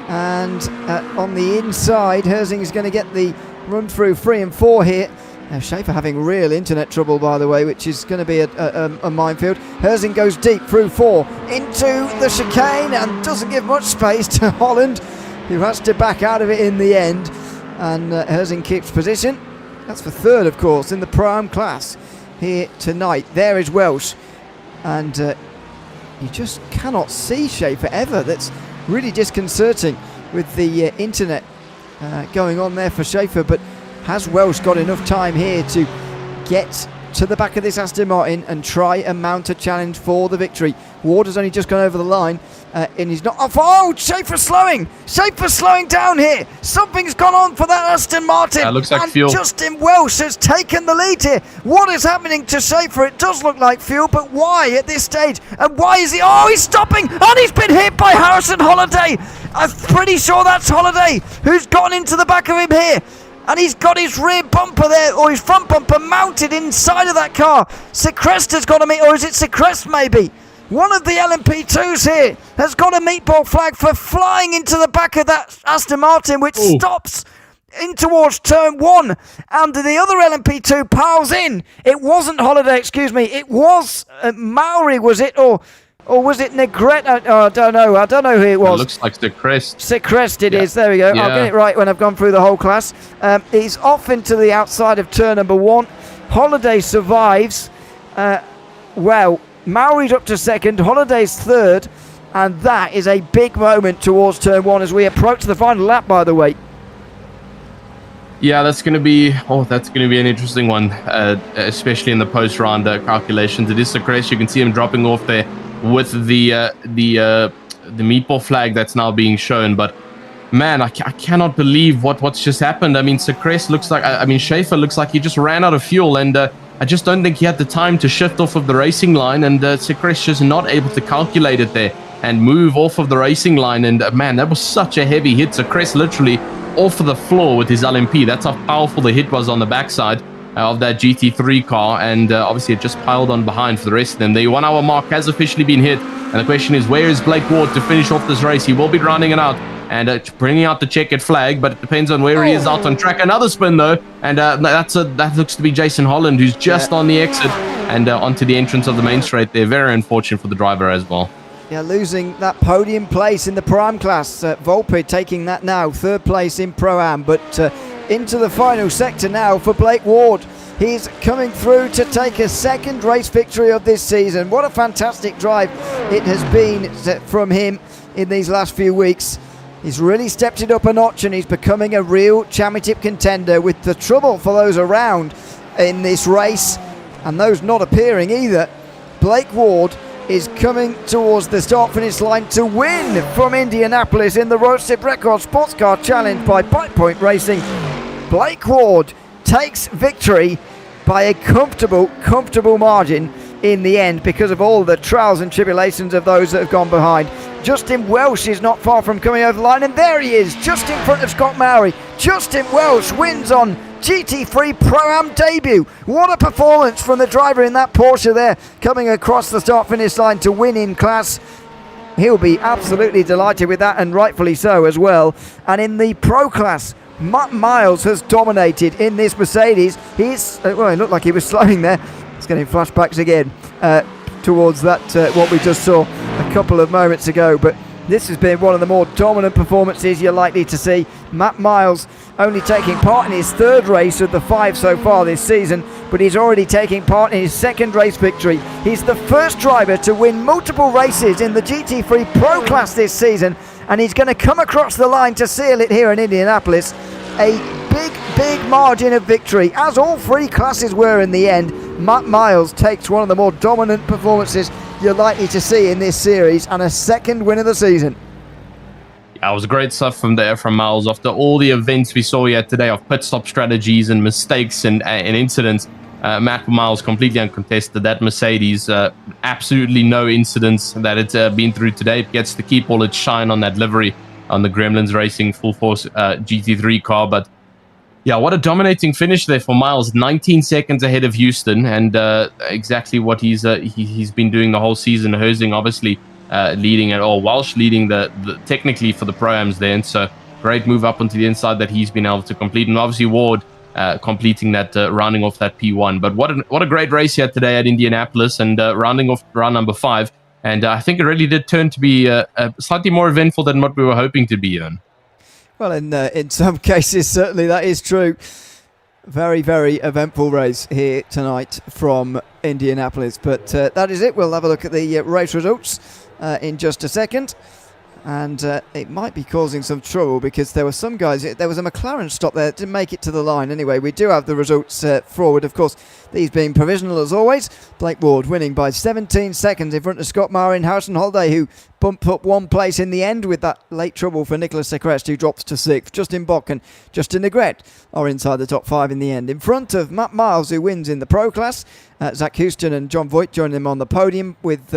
And on the inside, Herzing is going to get the run through 3 and 4 here. Schaefer having real internet trouble, by the way, which is going to be a minefield. Herzing goes deep through 4 into the chicane and doesn't give much space to Holland, who has to back out of it in the end. And Herzing keeps position. That's for 3rd, of course, in the Pro-Am class here tonight. There is Welsh. And you just cannot see Schaefer ever. That's really disconcerting with the internet going on there for Schaefer. But has Welsh got enough time here to get to the back of this Aston Martin and try and mount a challenge for the victory? Ward has only just gone over the line and he's not off. Oh, Schaefer's slowing down here. Something's gone on for that Aston Martin. Looks like and fuel. Justin Welsh has taken the lead here. What is happening to Schaefer? It does look like fuel, but why at this stage? And why is he? Oh, he's stopping and he's been hit by Harrison Holiday. I'm pretty sure that's Holiday who's gone into the back of him here. And he's got his rear bumper there, or his front bumper mounted inside of that car. Secrest has got a meet, or is it Secrest maybe? One of the LMP2s here has got a meatball flag for flying into the back of that Aston Martin, which stops in towards turn 1. And the other LMP2 piles in. It wasn't Holiday, excuse me. It was Maori, was it? Or was it Negrete? I don't know. I don't know who it was. It looks like Secrest. Secrest it is. There we go. Yeah. I'll get it right when I've gone through the whole class. He's off into the outside of turn number 1. Holiday survives. Well, Maori's up to 2nd. Holiday's 3rd. And that is a big moment towards turn 1 as we approach the final lap, by the way. Yeah, that's going to be an interesting one, especially in the post-round calculations. It is Secrest. You can see him dropping off there with the meatball flag that's now being shown. But man, I cannot believe what's just happened. I mean, Secrest looks like, Schaefer looks like he just ran out of fuel, and I just don't think he had the time to shift off of the racing line, and Secrest just not able to calculate it there and move off of the racing line. And man, that was such a heavy hit. Secrest literally off of the floor with his LMP. That's how powerful the hit was on the backside of that GT3 car, and obviously it just piled on behind for the rest of them. The 1 hour mark has officially been hit, and the question is, where is Blake Ward to finish off this race? He will be rounding it out and bringing out the checkered flag, but it depends on where he is out on track. Another spin though, and that looks to be Jason Holland, who's just on the exit and onto the entrance of the main straight there. Very unfortunate for the driver as well. Yeah, losing that podium place in the Pro-Am class. Volpe taking that now, 3rd place in Pro-Am, but into the final sector now for Blake Ward. He's coming through to take a 2nd race victory of this season. What a fantastic drive it has been from him in these last few weeks. He's really stepped it up a notch and he's becoming a real championship contender, with the trouble for those around in this race and those not appearing either. Blake Ward is coming towards the start finish line to win from Indianapolis in the Road Trip Record Sportscar Challenge by BitePoint Racing. Blake Ward takes victory by a comfortable margin in the end, because of all the trials and tribulations of those that have gone behind. Justin Welsh is not far from coming over the line, and there he is, just in front of Scott Maori. Justin Welsh wins on GT3 Pro-Am debut. What a performance from the driver in that Porsche there, coming across the start-finish line to win in class. He'll be absolutely delighted with that, and rightfully so as well. And in the Pro class, Matt Miles has dominated in this Mercedes. Well, it looked like he was slowing there. It's getting flashbacks again towards that what we just saw a couple of moments ago. But this has been one of the more dominant performances you're likely to see. Matt Miles only taking part in his 3rd race of the 5 so far this season, but he's already taking part in his 2nd race victory. He's the first driver to win multiple races in the GT3 Pro class this season, and he's going to come across the line to seal it here in Indianapolis. A big margin of victory, as all 3 classes were in the end. Matt Miles takes one of the more dominant performances you're likely to see in this series, and a 2nd win of the season. Yeah, it was great stuff from Miles. After all the events we saw here today of pit stop strategies and mistakes and incidents, Matt Miles completely uncontested. That Mercedes, absolutely no incidents that it's been through today. It gets to keep all its shine on that livery on the Gremlins Racing Full Force GT3 car. But yeah, what a dominating finish there for Miles. 19 seconds ahead of Houston, and exactly what he's been doing the whole season. Herzing obviously leading it all. Walsh leading the technically for the pro-ams there, and so great move up onto the inside that he's been able to complete, and obviously Ward completing that, rounding off that P1. But what a great race here today at Indianapolis, and rounding off round number 5. And I think it really did turn to be slightly more eventful than what we were hoping to be in. Well, in some cases, certainly that is true. Very, very eventful race here tonight from Indianapolis. But that is it. We'll have a look at the race results in just a second. And it might be causing some trouble because there were some guys, there was a McLaren stop there that didn't make it to the line. Anyway, we do have the results forward, of course, these being provisional as always. Blake Ward winning by 17 seconds in front of Scott Maurer and Harrison Holiday, who bumped up one place in the end with that late trouble for Nicholas Secrest, who drops to 6th. Justin Bock and Justin Negret are inside the top 5 in the end. In front of Matt Miles, who wins in the Pro class. Zach Houston and John Voigt joining them on the podium, with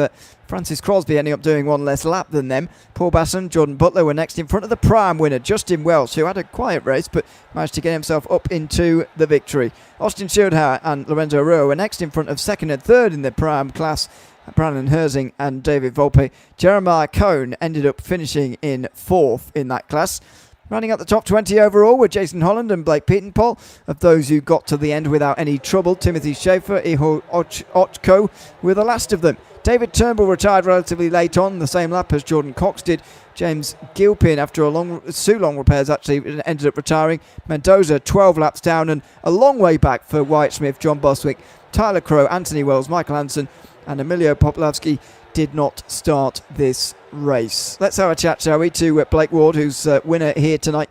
Francis Crosby ending up doing one less lap than them. Paul Basson, Jordan Butler were next in front of the Prime winner, Justin Welsh, who had a quiet race but managed to get himself up into the victory. Austin Schildhauer and Lorenzo Arroyo were next in front of 2nd and 3rd in the Prime class, Brandon Herzing and David Volpe. Jeremiah Cohn ended up finishing in 4th in that class. Running up the top 20 overall were Jason Holland and Blake Pietenpol. Of those who got to the end without any trouble, Timothy Schaefer, Iho Ochko were the last of them. David Turnbull retired relatively late on, the same lap as Jordan Cox did. James Gilpin, after long repairs, actually ended up retiring. Mendoza 12 laps down, and a long way back for Wyatt Smith, John Boswick, Tyler Crow, Anthony Wells, Michael Hansen and Emilio Poplavsky did not start this race. Let's have a chat, shall we, to Blake Ward, who's winner here tonight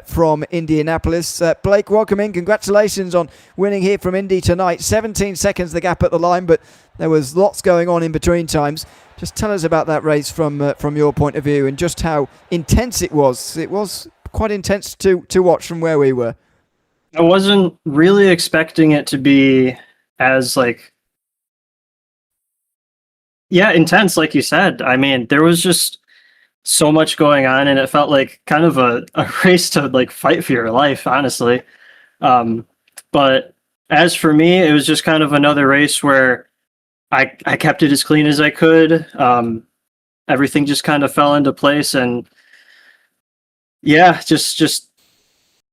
from Indianapolis. Blake, welcome in. Congratulations on winning here from Indy tonight. 17 seconds the gap at the line, but there was lots going on in between times. Just tell us about that race from your point of view and just how intense it was. It was quite intense to watch from where we were. I wasn't really expecting it to be as intense, like you said. I mean, there was just so much going on, and it felt like kind of a race to fight for your life, honestly. But as for me, it was just kind of another race where I kept it as clean as I could. Everything just kind of fell into place, and yeah, just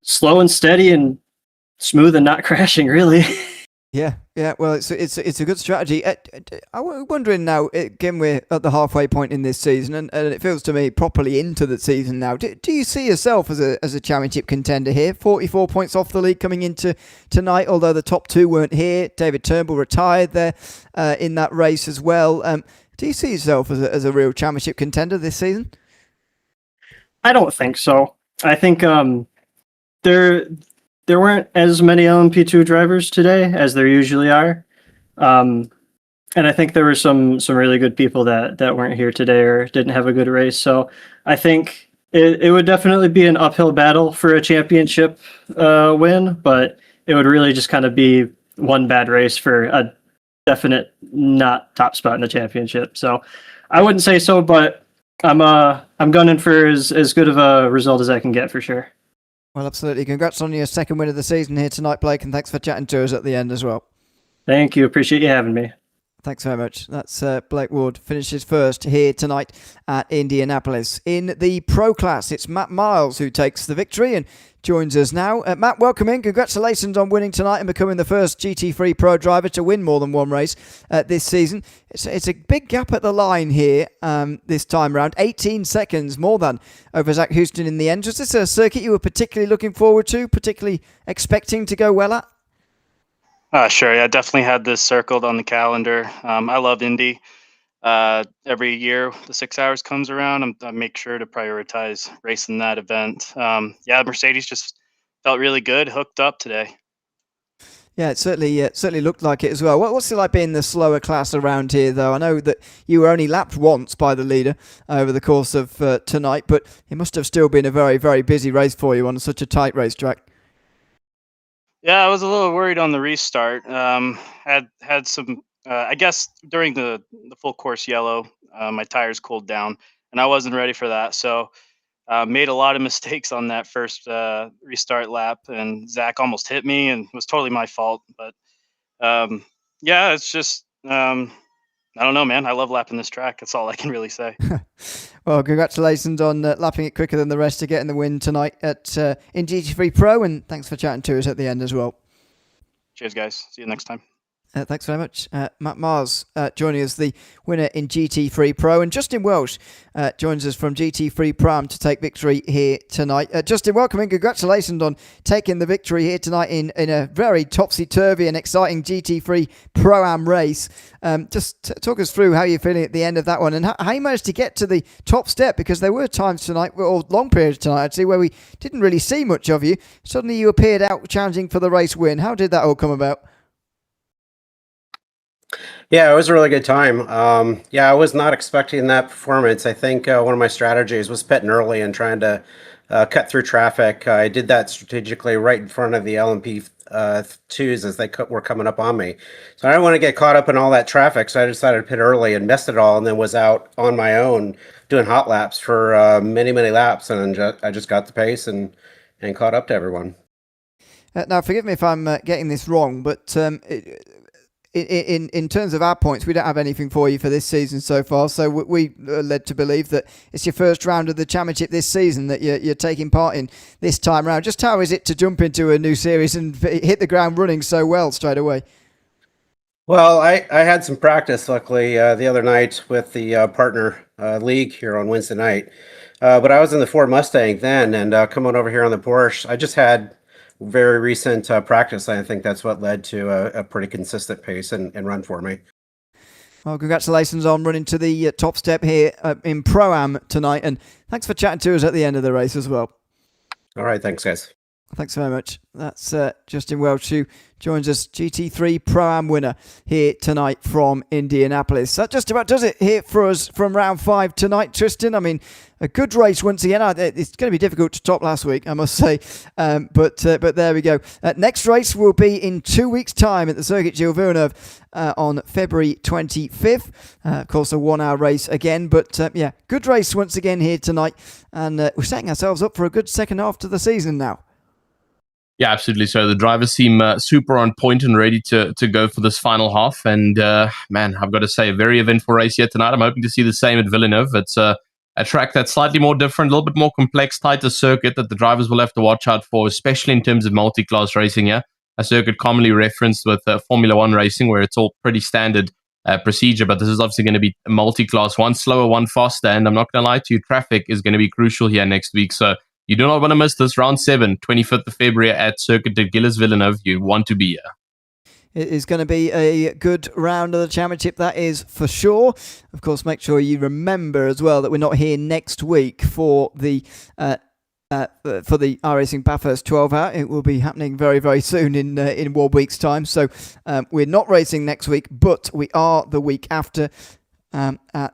slow and steady and smooth and not crashing, really. Yeah. Well, it's a good strategy. I'm wondering now, again, we're at the halfway point in this season, and it feels to me properly into the season now. Do you see yourself as a championship contender here? 44 points off the lead coming into tonight, although the top 2 weren't here. David Turnbull retired there in that race as well. Do you see yourself as a real championship contender this season? I don't think so. I think there weren't as many LMP2 drivers today as there usually are. And I think there were some really good people that weren't here today or didn't have a good race. So I think it would definitely be an uphill battle for a championship win, but it would really just kind of be one bad race for a definite not top spot in the championship. So I wouldn't say so, but I'm gunning for as good of a result as I can get for sure. Well, absolutely. Congrats on your second win of the season here tonight, Blake, and thanks for chatting to us at the end as well. Thank you. Appreciate you having me. Thanks very much. That's Blake Ward, finishes first here tonight at Indianapolis. In the Pro class, it's Matt Miles who takes the victory and joins us now. Matt, welcome in. Congratulations on winning tonight and becoming the first GT3 Pro driver to win more than one race this season. It's a big gap at the line here this time around. 18 seconds more than over Zach Houston in the end. Was this a circuit you were particularly looking forward to, particularly expecting to go well at? Sure. Yeah, definitely had this circled on the calendar. I love Indy. Every year the 6 hours comes around, I make sure to prioritize racing that event. Mercedes just felt really good, hooked up today. Yeah, it certainly looked like it as well. What's it like being the slower class around here, though? I know that you were only lapped once by the leader over the course of tonight, but it must have still been a very, very busy race for you on such a tight racetrack. Yeah, I was a little worried on the restart. Had some, I guess, during the full course yellow, my tires cooled down, and I wasn't ready for that. So made a lot of mistakes on that first restart lap, and Zach almost hit me, and it was totally my fault. But yeah, it's just I don't know, man. I love lapping this track. That's all I can really say. Well, congratulations on lapping it quicker than the rest to getting the win tonight in GT3 Pro, and thanks for chatting to us at the end as well. Cheers, guys. See you next time. Thanks very much. Matt Mars joining us, the winner in GT3 Pro, and Justin Welsh joins us from GT3 Pro to take victory here tonight. Justin, welcome and congratulations on taking the victory here tonight in a very topsy-turvy and exciting GT3 Pro-Am race. Just talk us through how you're feeling at the end of that one and how you managed to get to the top step, because there were times tonight, or long periods tonight actually, where we didn't really see much of you. Suddenly you appeared out challenging for the race win. How did that all come about? Yeah, it was a really good time. I was not expecting that performance. I think one of my strategies was pitting early and trying to cut through traffic. I did that strategically right in front of the LMP2s as they were coming up on me. So I didn't want to get caught up in all that traffic, so I decided to pit early and missed it all, and then was out on my own doing hot laps for many, many laps, and I just got the pace and caught up to everyone. Now, forgive me if I'm getting this wrong, but in terms of our points, we don't have anything for you for this season so far. So we are led to believe that it's your first round of the championship this season that you're taking part in this time round. Just how is it to jump into a new series and hit the ground running so well straight away? Well, I had some practice, luckily, the other night with the partner league here on Wednesday night. But I was in the Ford Mustang then, and coming over here on the Porsche, I just had very recent practice. I think that's what led to a pretty consistent pace and run for me. Well, congratulations on running to the top step here in Pro-Am tonight, and thanks for chatting to us at the end of the race as well. All right, thanks, guys. Thanks very much. That's Justin Welch, who joins us, GT3 Pro-Am winner here tonight from Indianapolis. That just about does it here for us from round 5 tonight, Tristan. I mean, a good race once again. It's going to be difficult to top last week, I must say. But there we go. Next race will be in 2 weeks' time at the Circuit Gilles Villeneuve on February 25th. Of course, a 1 hour race again. But yeah, good race once again here tonight. And we're setting ourselves up for a good second half to the season now. Yeah, absolutely. So the drivers seem super on point and ready to go for this final half. And man, I've got to say, a very eventful race here tonight. I'm hoping to see the same at Villeneuve. It's a track that's slightly more different, a little bit more complex, tighter circuit that the drivers will have to watch out for, especially in terms of multi-class racing here. A circuit commonly referenced with Formula One racing, where it's all pretty standard procedure. But this is obviously going to be a multi-class, one slower, one faster. And I'm not going to lie to you, traffic is going to be crucial here next week. So you do not want to miss this round 7, 25th of February at Circuit de Gilles Villeneuve. You want to be here. It is going to be a good round of the championship, that is for sure. Of course, make sure you remember as well that we're not here next week for the iRacing Bathurst 12 hour. It will be happening very, very soon in 1 week's time. So we're not racing next week, but we are the week after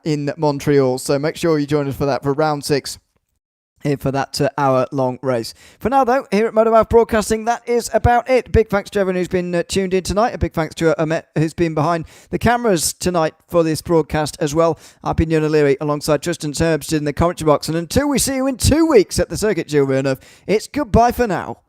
in Montreal. So make sure you join us for that, for round 6. Here for that hour-long race. For now, though, here at Motormouth Broadcasting, that is about it. Big thanks to everyone who's been tuned in tonight. A big thanks to Amit, who's been behind the cameras tonight for this broadcast as well. I've been Ian O'Leary alongside Tristan Herbst in the commentary box. And until we see you in 2 weeks at the Circuit Gilles Villeneuve, it's goodbye for now.